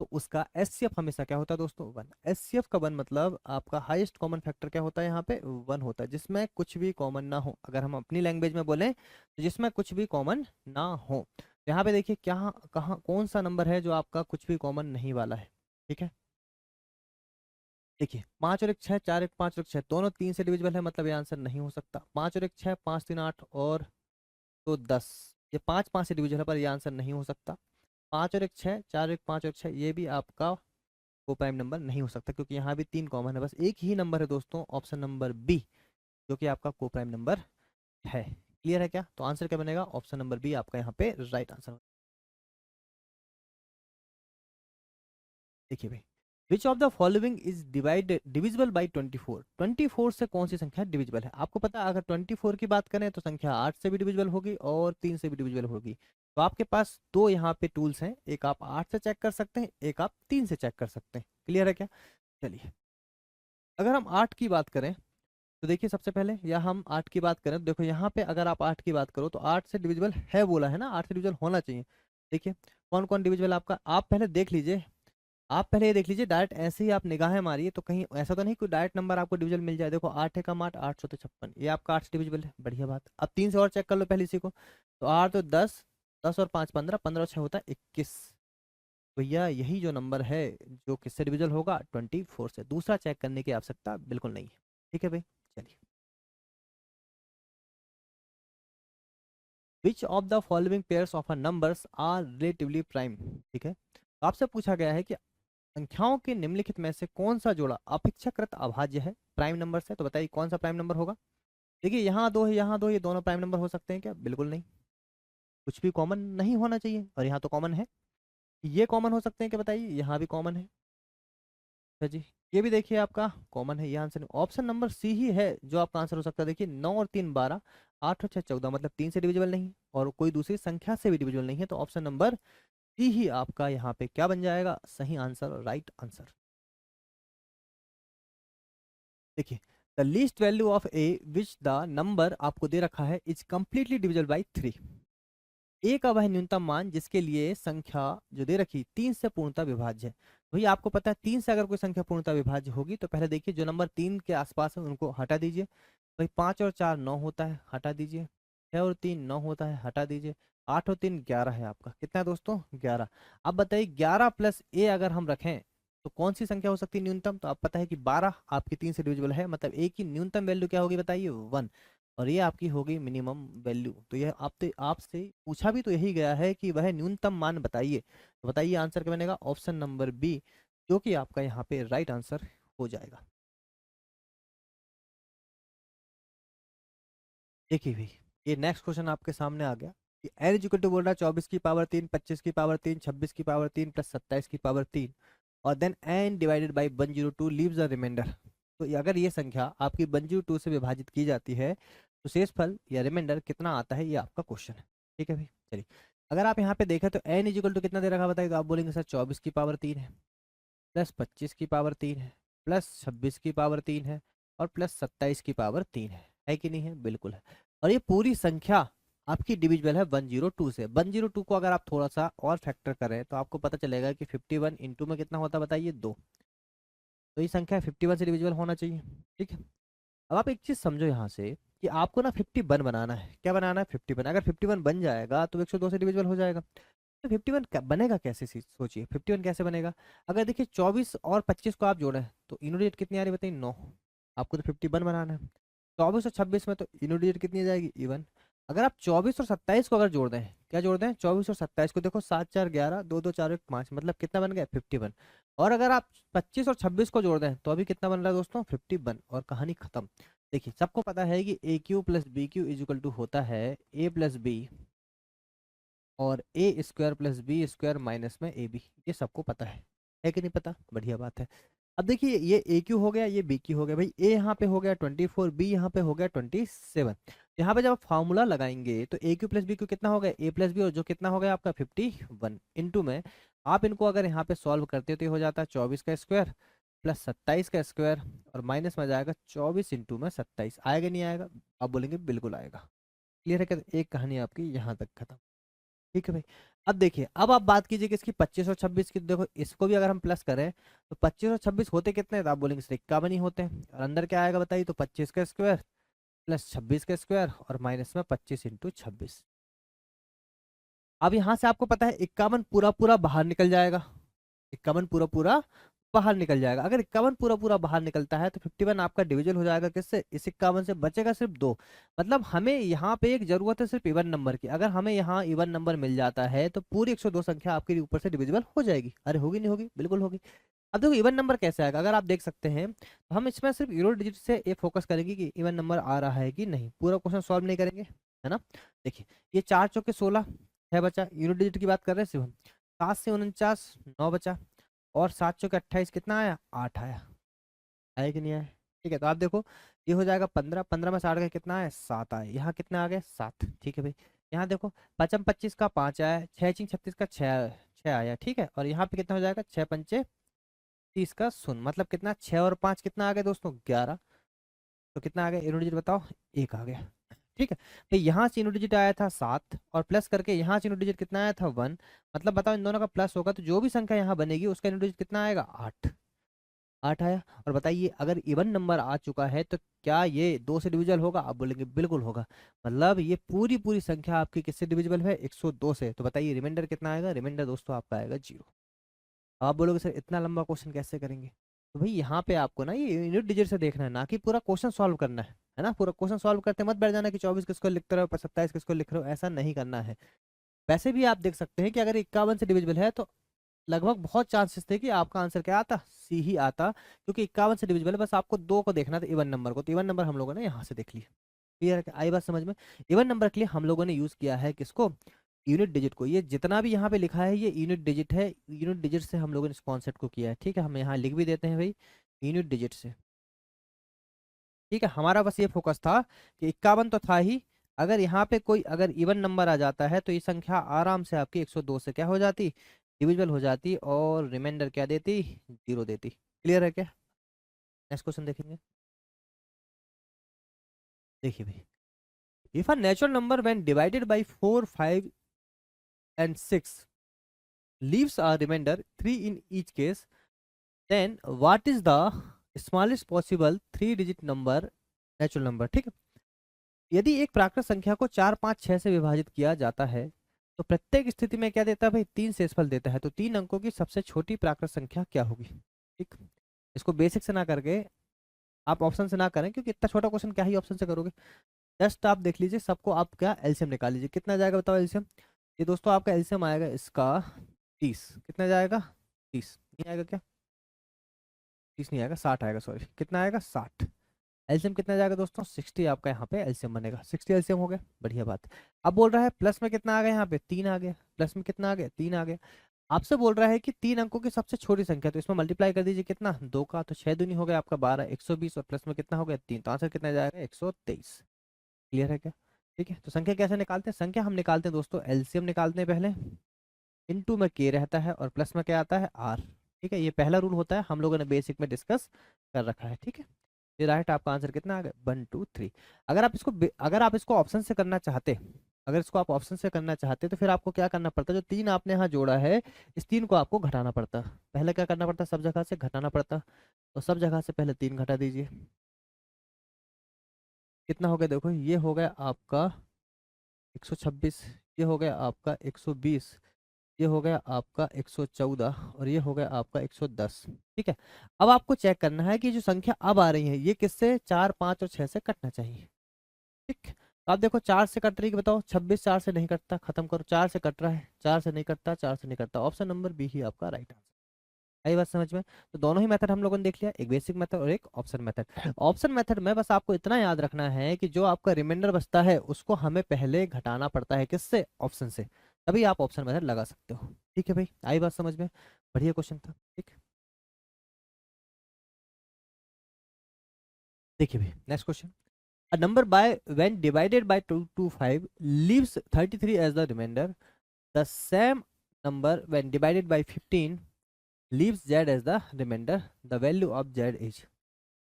तो उसका एचसीएफ हमेशा क्या होता है दोस्तों, 1। एचसीएफ का 1 मतलब आपका हाईएस्ट कॉमन फैक्टर क्या होता है यहाँ पे, 1 होता है, जिसमें कुछ भी कॉमन ना हो। अगर हम अपनी लैंग्वेज में बोलें तो जिसमें कुछ भी कॉमन ना हो। यहाँ पे देखिए क्या, कहाँ कौन सा नंबर है जो आपका कुछ भी कॉमन नहीं वाला है। ठीक है, देखिए 5 और 1 6, 4 1 5 और 6 दोनों 3 से डिविजिबल है, मतलब ये आंसर नहीं हो सकता। 5 और 1 6, 5 3 8 और तो 10, ये 5 5 से डिविजिबल है पर ये आंसर नहीं हो सकता। 5 और 1 6, 4 1 5 और 6 ये भी आपका को प्राइम नंबर नहीं हो सकता, क्योंकि यहाँ भी 3 कॉमन है, बस एक ही नंबर है दोस्तों, ऑप्शन नंबर बी, जो कि आपका को प्राइम नंबर है। क्लियर है क्या? तो आंसर क्या बनेगा? ऑप्शन नंबर बी आपका यहाँ पे राइट आंसर। देखिए भाई, विच of the following is divisible by 24? 24 से कौन सी संख्या डिविजिबल है? आपको पता है अगर 24 की बात करें तो संख्या 8 से भी डिविजिबल होगी और 3 से भी डिविजिबल होगी। तो आपके पास दो यहाँ पे टूल्स हैं, एक आप 8 से चेक कर सकते हैं, एक आप 3 से चेक कर सकते हैं। क्लियर है क्या? चलिए, अगर हम 8 की बात करें तो देखिए, सबसे पहले या हम 8 की बात करें तो देखो यहाँ पे अगर आप 8 की बात करो तो 8 से डिविजिबल है बोला है ना, 8 से डिविजिबल होना चाहिए। देखिए कौन कौन डिविजिबल आपका, आप पहले देख लीजिए, आप पहले ये देख लीजिए, डायरेक्ट ऐसे ही आप निगाहें मारिए तो कहीं ऐसा तो नहीं कोई डायरेक्ट नंबर आपको डिविजन मिल जाए। देखो 8 है कम 8, 8 तो 56, ये आपका 8 से डिविजिबल है, बढ़िया बात। अब 3 से और चेक कर लो पहले इसी को, तो 8 तो 10, 10 और 5 15, 15 और 6 होता है 21। भैया यही जो नंबर है जो किससे डिविजल होगा? 24 से। दूसरा चेक करने की आवश्यकता बिल्कुल नहीं है। ठीक है भाई, चलिए। Which of the following pairs of a numbers are relatively prime? ठीक है, तो आपसे पूछा गया है कि संख्याओं के निम्नलिखित में से कौन सा जोड़ा अपेक्षाकृत अभाज्य है प्राइम नंबर से? तो बताइए कौन सा प्राइम नंबर होगा? देखिए यहाँ दो है, यहाँ दो, ये दोनों प्राइम नंबर हो सकते हैं क्या? बिल्कुल नहीं, कुछ भी कॉमन नहीं होना चाहिए, और यहाँ तो कॉमन है। ये कॉमन हो सकते हैं क्या? बताइए, यहाँ भी कॉमन है। अच्छा जी, ये भी देखिए आपका कॉमन है, ये आंसर ऑप्शन नंबर सी ही है जो आपका आंसर हो सकता है। देखिए 9 और 3 12, 8 और 6 14, मतलब 3 से डिविजिबल नहीं और कोई दूसरी संख्या से भी डिविजिबल नहीं है, तो ऑप्शन नंबर सी ही आपका यहाँ पे क्या बन जाएगा? सही आंसर, राइट आंसर। देखिए, the least value of A which the number आपको दे रखा है इज कंप्लीटली डिविजिबल बाई 3। ए का वह न्यूनतम मान जिसके लिए संख्या जो दे रखी 3 से पूर्णतः विभाज्य है। भैया आपको पता है 3 से अगर कोई संख्या पूर्णतः विभाज्य होगी तो पहले देखिए जो नंबर 3 के आसपास है उनको हटा दीजिए। भाई 5 और 4 9 होता है, हटा दीजिए। 6 और 3 9 होता है, हटा दीजिए। 8 और 3 11 है आपका, कितना है दोस्तों? 11। अब बताइए 11 प्लस ए अगर हम रखें तो कौन सी संख्या हो सकती है न्यूनतम? तो आप पता है कि 12 आपकी 3 से डिविजिबल है, मतलब ए की न्यूनतम वैल्यू क्या होगी बताइए? 1। और ये आपकी होगी मिनिमम वैल्यू। तो यह आपसे पूछा भी तो यही गया है कि वह न्यूनतम मान बताइए। तो बताइए आंसर क्या बनेगा? ऑप्शन नंबर बी, जो कि आपका यहाँ पे राइट आंसर हो जाएगा। देखिए भाई, ये नेक्स्ट क्वेश्चन आपके सामने आ गया कि एन इक्वल टू बोल रहा है 24 की पावर 3, 25 की पावर 3, 26 की पावर 3 प्लस 27 की पावर 3, और then n divided by 102 leaves a remainder. तो अगर ये संख्या आपकी 102 से विभाजित की जाती है तो शेषफल या रिमाइंडर कितना आता है? ये आपका क्वेश्चन है। ठीक है भाई, चलिए। अगर आप यहाँ पे देखें तो एन इक्वल टू कितना दे रखा बताइए, तो आप बोलेंगे सर 24 की पावर 3 है, प्लस 25 की पावर 3 है, प्लस 26 की पावर 3 है, और प्लस 27 की पावर 3 है कि नहीं है? बिल्कुल है। और ये पूरी संख्या आपकी डिविजिबल है 102 से। 102 को अगर आप थोड़ा सा और फैक्टर करें तो आपको पता चलेगा कि 51 इंटू में कितना होता है बताइए? 2। तो ये संख्या 51 से डिविजिबल होना चाहिए। ठीक है, अब आप एक चीज समझो यहाँ से कि आपको ना 51 बनाना है। क्या बनाना है? 51। अगर 51 बन जाएगा तो 102 से डिविजिबल हो जाएगा। तो 51 बनेगा कैसे? सोचिए 51 कैसे बनेगा। अगर देखिए 24 और 25 को आप जोड़ें तो इनोडिएट कितनी आ रही बताइए? 9। आपको तो 51 बनाना है। 24 और 26 में तो इनोडिएट कितनी आ जाएगी? इवन। अगर आप 24 और 27 को अगर जोड़ दें, क्या जोड़ दें? 24 और 27 को, देखो 7 4 11, 2 2 4 1 5, मतलब कितना बन गया? 51। और अगर आप 25 और 26 को जोड़ दें तो अभी कितना बन रहा है दोस्तों? 51, और कहानी खत्म। देखिए सबको पता है कि A cube plus B cube is equal to होता है ए प्लस बी और A square plus B square minus में ए बी। ये सबको पता है कि नहीं पता? बढ़िया बात है। अब देखिए ये ए क्यू हो गया, ये बी क्यू हो गया। भाई ए यहाँ पे हो गया 24, बी यहाँ पे हो गया 27। यहाँ पे जब आप फार्मूला लगाएंगे तो ए क्यू प्लस बी क्यू कितना हो गया? ए प्लस बी, और जो कितना हो गया आपका? 51 इंटू में आप इनको अगर यहाँ पे सॉल्व करते हो तो ये हो जाता है 24 का स्क्वायर प्लस 27 का स्क्वायर, और माइनस में जाएगा 24 इंटू में 27। आएगा नहीं आएगा? आप बोलेंगे बिल्कुल आएगा। क्लियर है क्या? एक कहानी आपकी यहाँ तक खत्म। ठीक है भाई। अब देखिए, अब आप बात कीजिए कि इसकी 25 और 26 की। देखो इसको भी अगर हम प्लस करें तो 25 और 26 होते कितने हैं? तो आप बोलेंगे सर 51 ही होते हैं। और अंदर क्या आएगा बताइए? तो 25 का स्क्वायर प्लस 26 का स्क्वायर और माइनस में 25 इंटू 26। अब यहाँ से आपको पता है 51 पूरा पूरा बाहर निकल जाएगा। 51 पूरा पूरा बाहर निकल जाएगा। अगर 51 पूरा पूरा बाहर निकलता है तो 51 आपका डिवीजन हो जाएगा किससे? इस 51 से बचेगा सिर्फ 2। मतलब हमें यहाँ पे एक जरूरत है सिर्फ इवन नंबर की। अगर हमें यहाँ इवन नंबर मिल जाता है तो पूरी 102 संख्या आपके ऊपर से डिविजिबल हो जाएगी। अरे होगी नहीं होगी? बिल्कुल होगी। अब देखो इवन नंबर कैसे आएगा, अगर आप देख सकते हैं तो हम इसमें सिर्फ यूनिट डिजिट से ये फोकस करेंगे कि इवन नंबर आ रहा है कि नहीं, पूरा क्वेश्चन सॉल्व नहीं करेंगे, है ना। देखिए ये 4 चौके 16, 6 बचा, यूनिट डिजिट की बात कर रहे हैं सिर्फ हम। 7 से 49 9 बचा, और 7 चौके 28 कितना आया, 8 आया, आया कि नहीं आया। ठीक है, तो आप देखो ये हो जाएगा 15, 15 में 60 का कितना है, 7 आए, यहाँ कितना आ गया 7। ठीक है भाई, यहाँ देखो 5 25 का 5 आया, 6 36 का 6 आया। ठीक है, और यहाँ पे कितना हो जाएगा, 6 पंचे 30 का शून्य, मतलब कितना 6 और 5 कितना आ गया दोस्तों, 11। तो कितना आ गया यूनिट डिजिट बताओ, 1 आ गया। ठीक है, तो यहाँ से यूनिट डिजिट आया था 7, और प्लस करके यहाँ से यूनिट डिजिट कितना आया था 1, मतलब बताओ इन दोनों का प्लस होगा तो जो भी संख्या यहाँ बनेगी उसका यूनिट डिजिट कितना आएगा, 8। 8 आया। और बताइए अगर इवन नंबर आ चुका है तो क्या ये 2 से डिविजिबल होगा, आप बोलेंगे बिल्कुल होगा, मतलब ये पूरी पूरी संख्या आपकी किससे डिविजिबल है, 102 से। तो बताइए रिमाइंडर कितना आएगा, रिमाइंडर दोस्तों आपका आएगा 0। आप बोलोगे सर इतना लंबा क्वेश्चन कैसे करेंगे, तो भाई यहाँ पे आपको ना ये यूनिट डिजिट से देखना है, ना कि पूरा क्वेश्चन सॉल्व करना है ना। पूरा क्वेश्चन सॉल्व करते मत बैठ जाना कि 24 किसको लिखते रहो, 27 किसको लिख रहे हो, ऐसा नहीं करना है। वैसे भी आप देख सकते हैं कि अगर 51 से डिविजिबल है तो लगभग बहुत चांसेस थे कि आपका आंसर क्या आता, सी ही आता, क्योंकि 51 से डिविजिबल है। बस आपको 2 को देखना था, इवन नंबर को, तो इवन नंबर हम लोगों ने यहाँ से देख लिया। क्लियर है, आई बात समझ में। इवन नंबर के लिए हम लोगों ने यूज किया है किसको, यूनिट डिजिट को। ये जितना भी यहाँ पे लिखा है ये यूनिट डिजिट है, यूनिट डिजिट से हम लोगों ने इस कॉन्सेप्ट को किया है। ठीक है, हम यहाँ लिख भी देते हैं भाई यूनिट डिजिट से। ठीक है, हमारा बस ये फोकस था कि 51 तो था ही, अगर यहाँ पे कोई अगर इवन नंबर आ जाता है तो ये संख्या आराम से आपकी 102 से क्या हो जाती, डिविजिबल हो जाती, और रिमाइंडर क्या देती, 0 देती। क्लियर है क्या। नेक्स्ट क्वेश्चन देखेंगे। देखिए भाई, if a natural number when divided by 4 5 and 6 leaves a remainder 3 in each case, then what is the smallest possible 3 digit number, natural number. ठीक है, यदि एक प्राकृत संख्या को 4 5 6 से विभाजित किया जाता है तो प्रत्येक स्थिति में क्या देता है भाई, 3 शेषफल देता है। तो 3 अंकों की सबसे छोटी प्राकृत संख्या क्या होगी। ठीक, इसको बेसिक से ना करके आप ऑप्शन से ना करें, क्योंकि इतना छोटा क्वेश्चन क्या ही ऑप्शन से करोगे। जस्ट आप देख लीजिए, सबको आप क्या एलसीएम निकाल लीजिए, कितना जाएगा बताओ एलसीएम। ये दोस्तों आपका एलसीएम आएगा इसका 30, कितना जाएगा 30, नहीं आएगा क्या, 30 नहीं आएगा, 60 आएगा, सॉरी कितना आएगा 60। एलसीएम कितना जाएगा दोस्तों, 60 आपका यहाँ पे एलसीएम बनेगा, 60 एलसीएम हो गया, बढ़िया बात। अब बोल रहा है प्लस में कितना आ गया, यहाँ पे 3 आ गया, प्लस में कितना आ गया 3 आ गया। आपसे बोल रहा है कि 3 अंकों की सबसे छोटी संख्या, तो इसमें मल्टीप्लाई कर दीजिए, कितना 2 का, तो 6 दूनी हो गया आपका 12, 120, और प्लस में कितना हो गया 3, तो आंसर कितना जाएगा 123। क्लियर है क्या। ठीक है, तो संख्या कैसे निकालते हैं, संख्या हम निकालते हैं दोस्तों एलसीएम निकालते हैं पहले, इनटू में के रहता है और प्लस में क्या आता है आर। ठीक है, ये पहला रूल होता है, हम लोगों ने बेसिक में डिस्कस कर रखा है। ठीक है, ये राइट आपका आंसर कितना आ गया 1 2 3। अगर आप इसको ऑप्शन से करना चाहते, अगर इसको आप ऑप्शन से करना चाहते तो फिर आपको क्या करना पड़ता, जो 3 आपने यहाँ जोड़ा है इस 3 को आपको घटाना पड़ता। पहले क्या करना पड़ता, सब जगह से घटाना पड़ता, तो सब जगह से पहले 3 घटा दीजिए, कितना हो गया देखो, ये हो गया आपका 126, ये हो गया आपका 120, ये हो गया आपका 114, और ये हो गया आपका 110। ठीक है, अब आपको चेक करना है कि जो संख्या अब आ रही है ये किससे, 4 5 और 6 से कटना चाहिए। ठीक, तो आप देखो 4 से कट रही है, बताओ 26 4 से नहीं कटता, खत्म करो, 4 से कट रहा है, 4 से नहीं कटता, 4 से नहीं कटता, ऑप्शन नंबर बी ही आपका राइट आंसर। आई बात समझ में। तो दोनों ही मेथड हम लोगों ने देख लिया, एक बेसिक मेथड और एक ऑप्शन मेथड। ऑप्शन मेथड में बस आपको इतना याद रखना है कि जो आपका रिमाइंडर बचता है उसको हमें पहले घटाना पड़ता है, किससे, ऑप्शन से, तभी आप ऑप्शन मेथड लगा सकते हो। ठीक है भाई, आई बात समझ में, बढ़िया क्वेश्चन था। ठीक, देखिए भाई next question. A number by when divided by 225 leaves 33 as the remainder. The same number when divided by 15 leaves z as the remainder. The value of z is।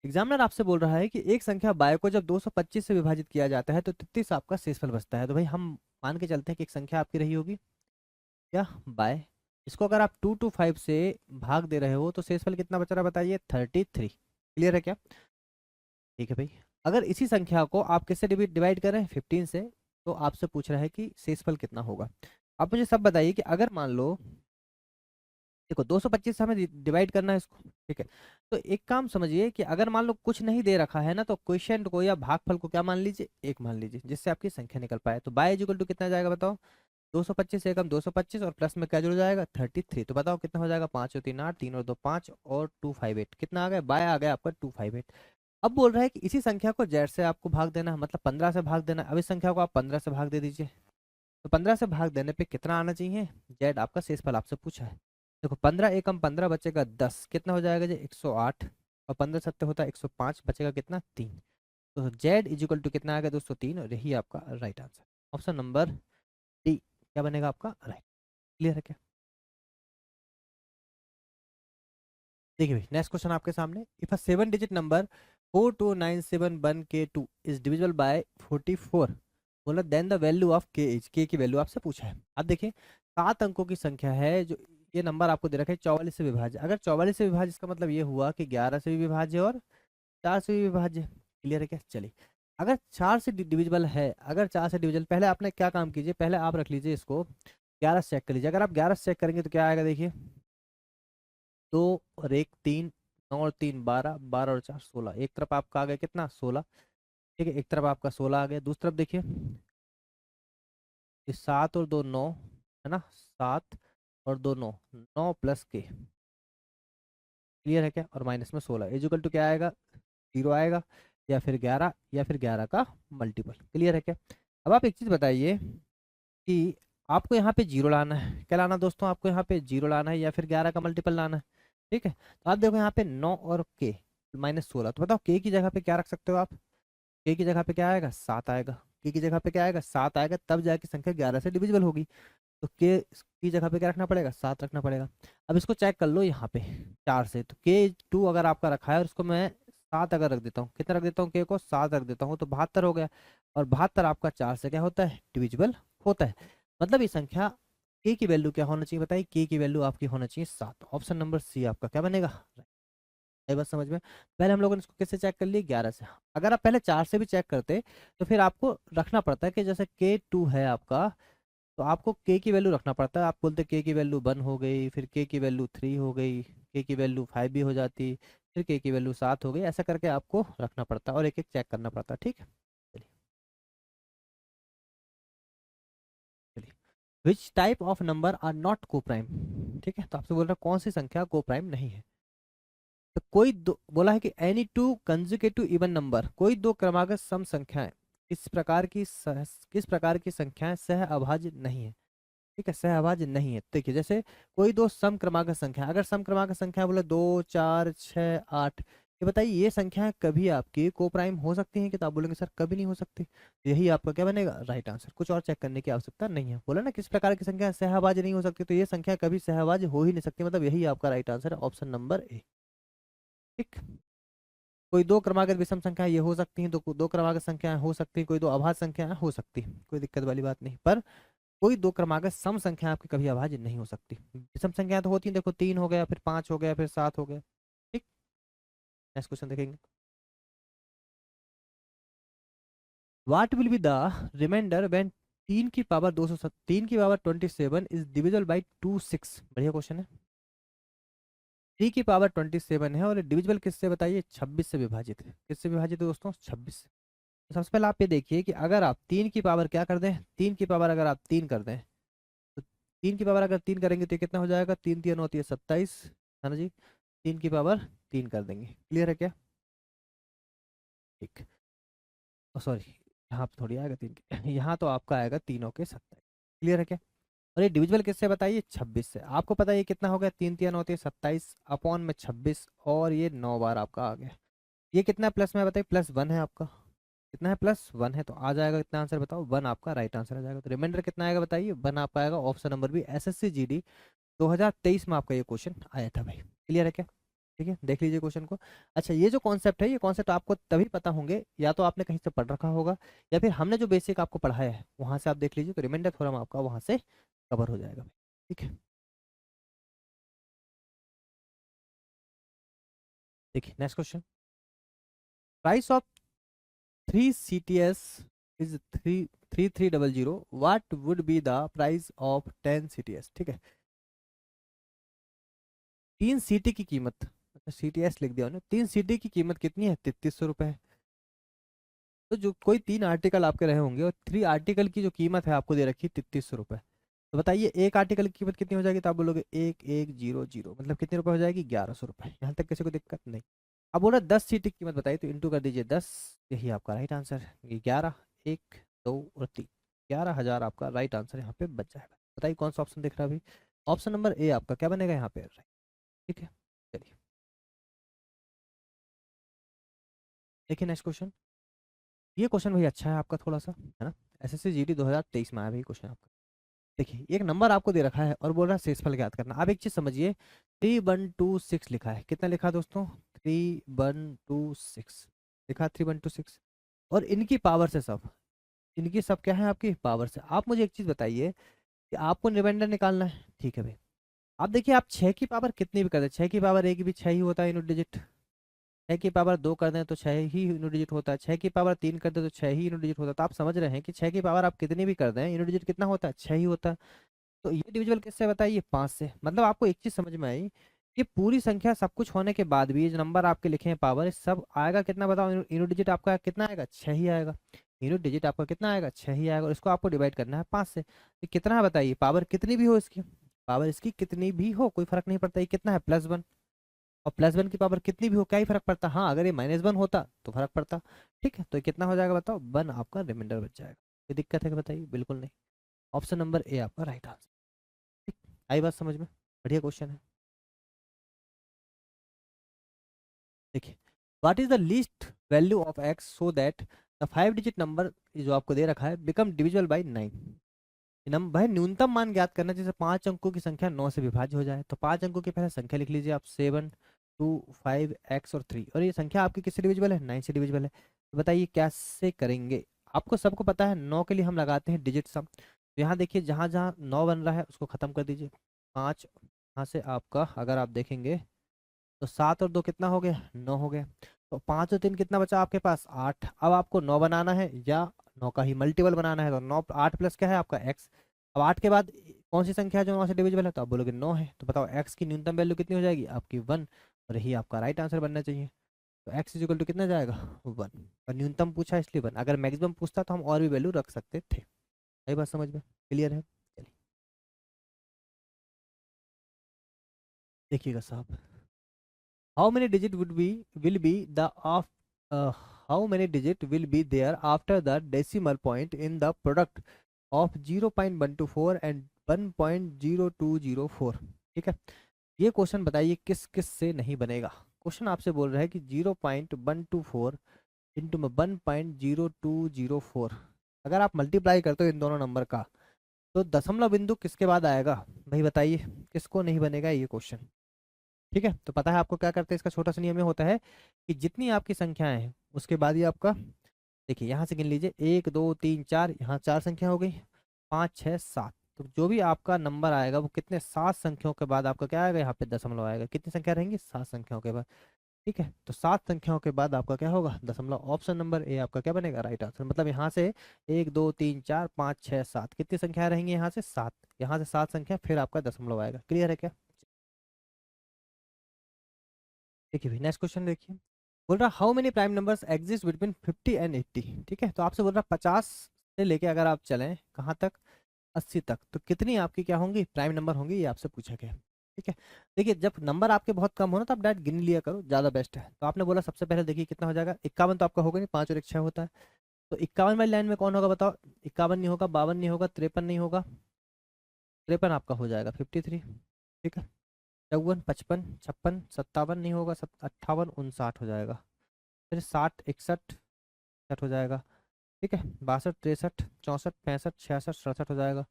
Examiner आपसे बोल रहा है कि एक संख्या बाय को जब 225 से विभाजित किया जाता है तो 33 आपका शेषफल बचता है। तो भाई हम मान के चलते हैं कि एक संख्या आपकी रही होगी क्या, बाय, इसको अगर आप 225 से भाग दे रहे हो तो शेषफल कितना बच रहा है बताइए, 33। क्लियर है क्या। ठीक है भाई, अगर इसी संख्या को आप किससे डिवाइड करें, 15 से, तो आपसे पूछ रहा है कि शेषफल कितना होगा। आप मुझे सब बताइए कि अगर मान लो देखो 225 से हमें डिवाइड करना है इसको। ठीक है, तो एक काम समझिए कि अगर मान लो कुछ नहीं दे रखा है ना, तो क्वेश्चन को या भागफल को क्या मान लीजिए, 1 मान लीजिए, जिससे आपकी संख्या निकल पाए। तो बाय इक्वल टू कितना जाएगा बताओ, 225 एकम 225 और प्लस में क्या जुड़ जाएगा 33। तो बताओ कितना हो जाएगा, 5 और 3 8, 3 और 2 5 और 258 कितना आ गया, बाय आ गया आपका 258। अब बोल रहा है कि इसी संख्या को जेड से आपको भाग देना है, मतलब 15 से भाग देना है। अब इस संख्या को आप 15 से भाग दे दीजिए, तो 15 से भाग देने पे कितना आना चाहिए, जेड आपका शेषफल आपसे पूछा है। देखो 15 एकम 15 बचेगा 10, कितना हो जाएगा जी 108, और 15 सत्ते होता है 105, बचेगा कितना 3। तो जेड इजिकल टू कितना आएगा दोस्तों 3, और यही आपका right answer, option number D क्या बनेगा आपका राइट। क्लियर है क्या? देखिए भाई नेक्स्ट क्वेश्चन आपके सामने, if a 7 digit number 42971 K2 is divisible by 44, बोला देन द वैल्यू ऑफ के इज, के की वैल्यू आपसे पूछा है। अब देखिए 7 अंकों की संख्या है, जो ये नंबर आपको दे रखा है 44 से विभाज्य। अगर 44 से विभाज्य इसका मतलब ये हुआ कि 11 से भी विभाज्य और 4 से भी विभाज्य। क्लियर है क्या? चलिए, अगर 4 से डिविजिबल है, अगर 4 से डिविजिबल, पहले आपने क्या काम कीजिए, पहले आप रख लीजिए इसको 11 से चेक कर लीजिए। अगर आप 11 से चेक करेंगे तो क्या आएगा, देखिए 2 और 1 3, 9 और 3 12, 12 और 4 16, एक तरफ आपका आ गया कितना 16। ठीक है, एक तरफ आपका 16 आ गया, दूसरी तरफ देखिए ये 7 और 2 9 है ना, 7 और 2 9, 9 प्लस के। क्लियर है क्या? और माइनस में 16 इजिकल टू क्या आएगा, 0 आएगा, या फिर 11, या फिर 11 का मल्टीपल। क्लियर है क्या? अब आप एक चीज बताइए कि आपको यहाँ पे जीरो लाना है, क्या लाना दोस्तों, आपको यहाँ पे जीरो लाना है या फिर 11 का मल्टीपल लाना है। ठीक है, तो आप देखो यहाँ पे 9 और के माइनस 16, तो बताओ के की जगह पे क्या रख सकते हो आप, के की जगह पे क्या आएगा 7 आएगा, के की जगह पे क्या आएगा 7 आएगा, तब जाके संख्या 11 से डिविजिबल होगी। तो के की जगह पे क्या रखना पड़ेगा 7 रखना पड़ेगा। अब इसको चेक कर लो यहाँ पे 4 से, तो K2 अगर आपका रखा है और उसको मैं 7 अगर रख देता हूँ, कितना रख देता हूँ, के को 7 रख देता हूँ, तो 72 हो गया। और 72 आपका 4 से क्या होता है डिविजिबल होता है। मतलब ये संख्या के की वैल्यू क्या होना चाहिए बताइए, के की वैल्यू आपकी होना चाहिए 7, ऑप्शन नंबर सी आपका क्या बनेगा। है बस समझ में? पहले हम लोगों ने इसको किससे चेक कर लिया 11 से। अगर आप पहले 4 से भी चेक करते तो फिर आपको रखना पड़ता है कि जैसे K2 है आपका, तो आपको के की वैल्यू रखना पड़ता है। आप बोलते के की वैल्यू 1 हो गई, फिर के की वैल्यू 3 हो गई, के की वैल्यू 5 भी हो जाती, फिर के की वैल्यू 7 हो गई, ऐसा करके आपको रखना पड़ता है और एक एक चेक करना पड़ता है। ठीक है, चलिए चलिए, which type of number are not coprime. ठीक है, तो आपसे बोल रहा है कौन सी संख्या को प्राइम नहीं है। तो कोई दो बोला है कि any two conjugative even number, कोई दो क्रमागत सम संख्याएं किस प्रकार की संख्याएं सह अभाज्य नहीं है। ठीक है, सहअभाज्य नहीं है। देखिए जैसे कोई दो सम क्रमांक संख्या, अगर सम क्रमांक संख्या बोले 2 4 6 8, ये बताइए ये संख्याएं कभी आपकी को प्राइम हो सकती हैं कि, तो आप बोलेंगे सर कभी नहीं हो सकती। तो यही आपका क्या बनेगा राइट आंसर, कुछ और चेक करने की आवश्यकता नहीं है। बोला ना किस प्रकार की संख्या सहअभाज्य नहीं हो सकती, तो ये संख्या कभी सहअभाज्य हो ही नहीं सकती, मतलब यही आपका राइट आंसर है, ऑप्शन नंबर ए। ठीक, कोई दो क्रमागत विषम संख्या ये हो सकती हैं, दो दो क्रमागत संख्याएं हो सकती हैं, कोई दो अभाज्य संख्याएं हो सकती हैं, कोई दिक्कत वाली बात नहीं। पर कोई दो क्रमागत सम संख्या आपकी कभी अभाज्य नहीं हो सकती। विषम संख्या तो होती है, देखो 3 हो गया, फिर 5 हो गया, फिर 7 हो गया। ठीक, नेक्स्ट क्वेश्चन देखेंगे, what will be the remainder when 3 की पावर 27 इज डिविजिबल बाई 6। बढ़िया क्वेश्चन है। 3 की पावर 27 है और डिविजिबल किससे बताइए 26 से विभाजित है। किससे विभाजित है दोस्तों 26 से। तो सबसे पहले आप ये देखिए कि अगर आप 3 की पावर क्या कर दें, 3 की पावर अगर आप 3 कर दें, तो 3 की पावर अगर 3 करेंगे तो ये कितना हो जाएगा, 3 3 होती है 27, है ना जी। 3 की पावर 3 कर देंगे। क्लियर है क्या? ठीक, सॉरी यहाँ पे थोड़ी आएगा 3 के यहाँ तो आपका आएगा तीनों के 27। क्लियर है क्या? और ये डिविजिबल किससे बताइए 26 से। आपको पता है ये कितना हो गया, 3 3 होती है 27 अपॉन में 26, और ये 9 बार आपका आ गया। ये कितना प्लस में बताइए, +1 है आपका, कितना है +1 है, तो आ जाएगा कितना आंसर बताओ, 1 आपका राइट आंसर आ जाएगा। तो रिमाइंडर कितना आएगा बताइए, 1 आपका आएगा, option number B. SSC GD 2023 में आपका ये क्वेश्चन आया था भाई। क्लियर है क्या? ठीक है, देख लीजिए क्वेश्चन को। अच्छा, ये जो कॉन्सेप्ट है, ये कॉन्सेप्ट आपको तभी पता होंगे या तो आपने कहीं से पढ़ रखा होगा, या फिर हमने जो बेसिक आपको पढ़ाया है वहां से आप देख लीजिए, तो रिमाइंडर थोड़ा आपका वहां से कवर हो जाएगा। ठीक है, देखिए next question, price of 3 CTS is 3300, what would be the price of 10 CTS। ठीक है, 3 CT की कीमत, अच्छा CTS लिख दिया उन्होंने, 3 CT की कीमत कितनी है 3300 रुपये। तो जो कोई 3 आर्टिकल आपके रहे होंगे और 3 आर्टिकल की जो कीमत है आपको दे रखी है 3300 रुपये। तो बताइए एक आर्टिकल की कीमत कितनी हो जाएगी, तो आप बोलोगे 1100, मतलब कितने रुपए हो जाएगी, 1100 रुपए। यहाँ तक किसी को दिक्कत नहीं। अब बोला 10 सीट की कीमत बताइए, तो इंटू कर दीजिए 10, यही आपका राइट आंसर है। ये 11, 1, 2 और 3, 11,000 आपका राइट आंसर यहाँ पे बच जाएगा। बताइए कौन सा ऑप्शन दिख रहा है अभी, ऑप्शन नंबर ए आपका क्या बनेगा यहाँ पे, right। ठीक है, चलिए देखिए नेक्स्ट क्वेश्चन। ये क्वेश्चन भाई अच्छा है आपका थोड़ा सा, है ना। एसएससी जीडी 2023 में आया भाई क्वेश्चन आपका। देखिए एक नंबर आपको दे रखा है और बोल रहा है शेषफल ज्ञात करना। आप एक चीज समझिए, 3126 लिखा है, कितना लिखा है दोस्तों, 3126 लिखा, 3126। और इनकी पावर से सब, इनकी सब क्या है आपकी पावर से। आप मुझे एक चीज बताइए कि आपको रिमाइंडर निकालना है, ठीक है भाई। आप देखिए आप 6 की पावर कितनी भी कर दे, 6 की पावर एक भी 6 ही होता है यूनिट डिजिट, 6 की पावर 2 कर दें तो 6 ही यूनिट डिजिट होता है, 6 की पावर 3 कर दें तो 6 ही यूनिट डिजिट होता है। तो आप समझ रहे हैं कि 6 की पावर आप कितनी भी कर दें यूनिट डिजिट कितना होता है, 6 ही होता है। तो ये डिविजिबल किससे बताइए, 5 से। मतलब आपको एक चीज समझ में आई, ये पूरी संख्या सब कुछ होने के बाद भी ये जो नंबर आपके लिखे हैं पावर, सब आएगा कितना बताओ, यूनिट डिजिट आपका कितना आएगा, 6 ही आएगा। यूनिट डिजिट आपका कितना आएगा, 6 ही आएगा। और इसको आपको डिवाइड करना है 5 से, तो कितना है बताइए, पावर कितनी भी हो इसकी, पावर इसकी कितनी भी हो कोई फर्क नहीं पड़ता, ये कितना है +1। और +1 की पावर कितनी भी हो क्या ही फर्क पड़ता, हाँ अगर ये -1 होता तो फर्क पड़ता। ठीक है, तो ये कितना हो जाएगा बताओ, 1 आपका रिमाइंडर बच जाएगा। कोई दिक्कत है क्या बताइए, बिल्कुल नहीं। ऑप्शन नंबर ए आपका राइट आंसर। ठीक, आई बात समझ में, बढ़िया क्वेश्चन है। देखिए what is the least value of x so that the 5 digit number जो आपको दे रखा है बिकम डिविजिबल बाई 9। नंबर भाई न्यूनतम मान ज्ञात करना, जैसे 5 अंकों की संख्या 9 से विभाज्य हो जाए, तो 5 अंकों की पहले संख्या लिख लीजिए आप, 7, 2, 5 x और 3, और ये संख्या आपकी किससे डिविजिबल है, 9 से डिविजिबल है। तो बताइए कैसे करेंगे। आपको सबको पता है 9 के लिए हम लगाते हैं डिजिट सम। तो यहाँ देखिए जहाँ जहाँ 9 बन रहा है उसको खत्म कर दीजिए। 5 यहाँ से आपका अगर आप देखेंगे तो 7 और 2 कितना हो गया, 9 हो गया। तो 5 और 3 कितना बचा आपके पास, 8। अब आपको 9 बनाना है या 9 का ही मल्टीपल बनाना है, तो 9 8 प्लस क्या है आपका x। अब 8 के बाद कौन सी संख्या है जो 9 से डिविजिबल है, तो आप बोलोगे 9 है। तो बताओ x की न्यूनतम वैल्यू कितनी हो जाएगी आपकी, 1। और यही आपका राइट आंसर बनना चाहिए। तो x इज इक्वल टू कितना जाएगा, 1। और न्यूनतम पूछा इसलिए 1, अगर मैक्सिमम पूछता तो हम और भी वैल्यू रख सकते थे। यही बात समझ में क्लियर है, चलिए देखिएगा साहब। How many digit would be will be the of how many digit will be there after the decimal point in the product of 0.124 and 1.0204। ठीक है, ये क्वेश्चन बताइए किस किस से नहीं बनेगा। क्वेश्चन आपसे बोल रहा है कि 0.124 इंटू में 1.0204, अगर आप मल्टीप्लाई करते हो इन दोनों नंबर का, तो दशमलव बिंदु किसके बाद आएगा भाई बताइए, किसको नहीं बनेगा ये क्वेश्चन। ठीक है, तो पता है आपको क्या करते हैं, इसका छोटा सा नियम ये होता है कि जितनी आपकी संख्याएं हैं उसके बाद ही आपका, देखिए यहाँ से गिन लीजिए 1 2 3 4, यहाँ 4 संख्या हो गई, 5 6 7। तो जो भी आपका नंबर आएगा वो कितने, 7 संख्याओं के बाद आपका क्या आएगा, यहाँ पे दशमलव आएगा। कितनी संख्या रहेंगी, 7 संख्याओं के बाद। ठीक है, तो 7 संख्याओं के बाद आपका क्या होगा, दशमलव। ऑप्शन नंबर ए आपका क्या बनेगा, राइट आंसर। मतलब यहाँ से 1 2 3 4 5 6 7 कितनी संख्या रहेंगी, यहाँ से 7, यहाँ से 7 संख्या फिर आपका दशमलव आएगा। क्लियर है क्या। देखिए भाई नेक्स्ट क्वेश्चन देखिए, बोल रहा how many prime numbers exist between 50 and 80। ठीक है, तो आपसे बोल रहा 50 से लेके अगर आप चलें कहाँ तक, 80 तक, तो कितनी आपकी क्या होंगी, प्राइम नंबर होंगी, ये आपसे पूछा गया है। ठीक है, देखिए जब नंबर आपके बहुत कम हो ना तो आप डायरेक्ट गिन लिया करो, ज़्यादा बेस्ट है। तो आपने बोला सबसे पहले देखिए कितना हो जाएगा, 51 तो आपका होगा नहीं, 5 और 1 6 होता है। तो 51 वाली लाइन में कौन होगा बताओ, 51 नहीं होगा, 52 नहीं होगा, 53 नहीं होगा, 53 आपका हो जाएगा 53। ठीक है, 54 55 56 57 नहीं होगा, 58 59 हो जाएगा, फिर 60 61 60 हो जाएगा। ठीक है, 62 63 64 65 66 67 हो जाएगा,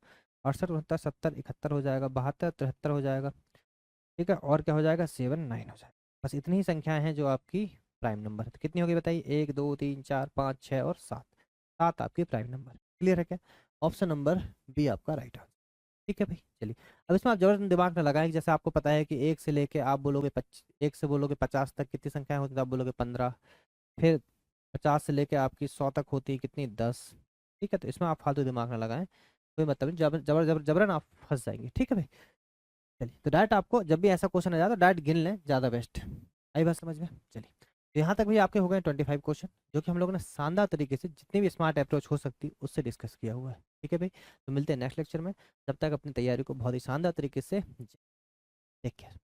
68 69 70 71 हो जाएगा, 72 73 हो जाएगा। ठीक है, और क्या हो जाएगा, 7 9 हो जाएगा। बस इतनी ही संख्याएं हैं जो आपकी प्राइम नंबर है। तो कितनी होगी बताइए, 1 2 3 4 5 6 और 7, 7 आपकी प्राइम नंबर। क्लियर है क्या, ऑप्शन नंबर बी आपका राइट आंसर। ठीक है भाई, चलिए अब इसमें आप जबरदस्त दिमाग ना लगाएं। जैसे आपको पता है कि एक से लेके आप बोलोगे 1 से बोलोगे 50 तक कितनी संख्याएं होती हैं, तो आप बोलोगे 15। फिर 50 से लेके आपकी 100 तक होती है कितनी, 10। ठीक है, तो इसमें आप फालतू दिमाग ना लगाएं, कोई मतलब नहीं, जबर जबर जबर जबरन आप फंस जाएंगे। ठीक है भाई, चलिए तो डायरेक्ट आपको जब भी ऐसा क्वेश्चन आ जाए तो डायरेक्ट गिन लें, ज़्यादा बेस्ट। आई बात समझ में, चलिए तो यहाँ तक भी आपके हो गए 25 क्वेश्चन, जो कि हम लोगों ने शानदार तरीके से जितनी भी स्मार्ट अप्रोच हो सकती है उससे डिस्कस किया हुआ है। ठीक है भाई, तो मिलते हैं नेक्स्ट लेक्चर में, तब तक अपनी तैयारी को बहुत ही शानदार तरीके से टेक केयर।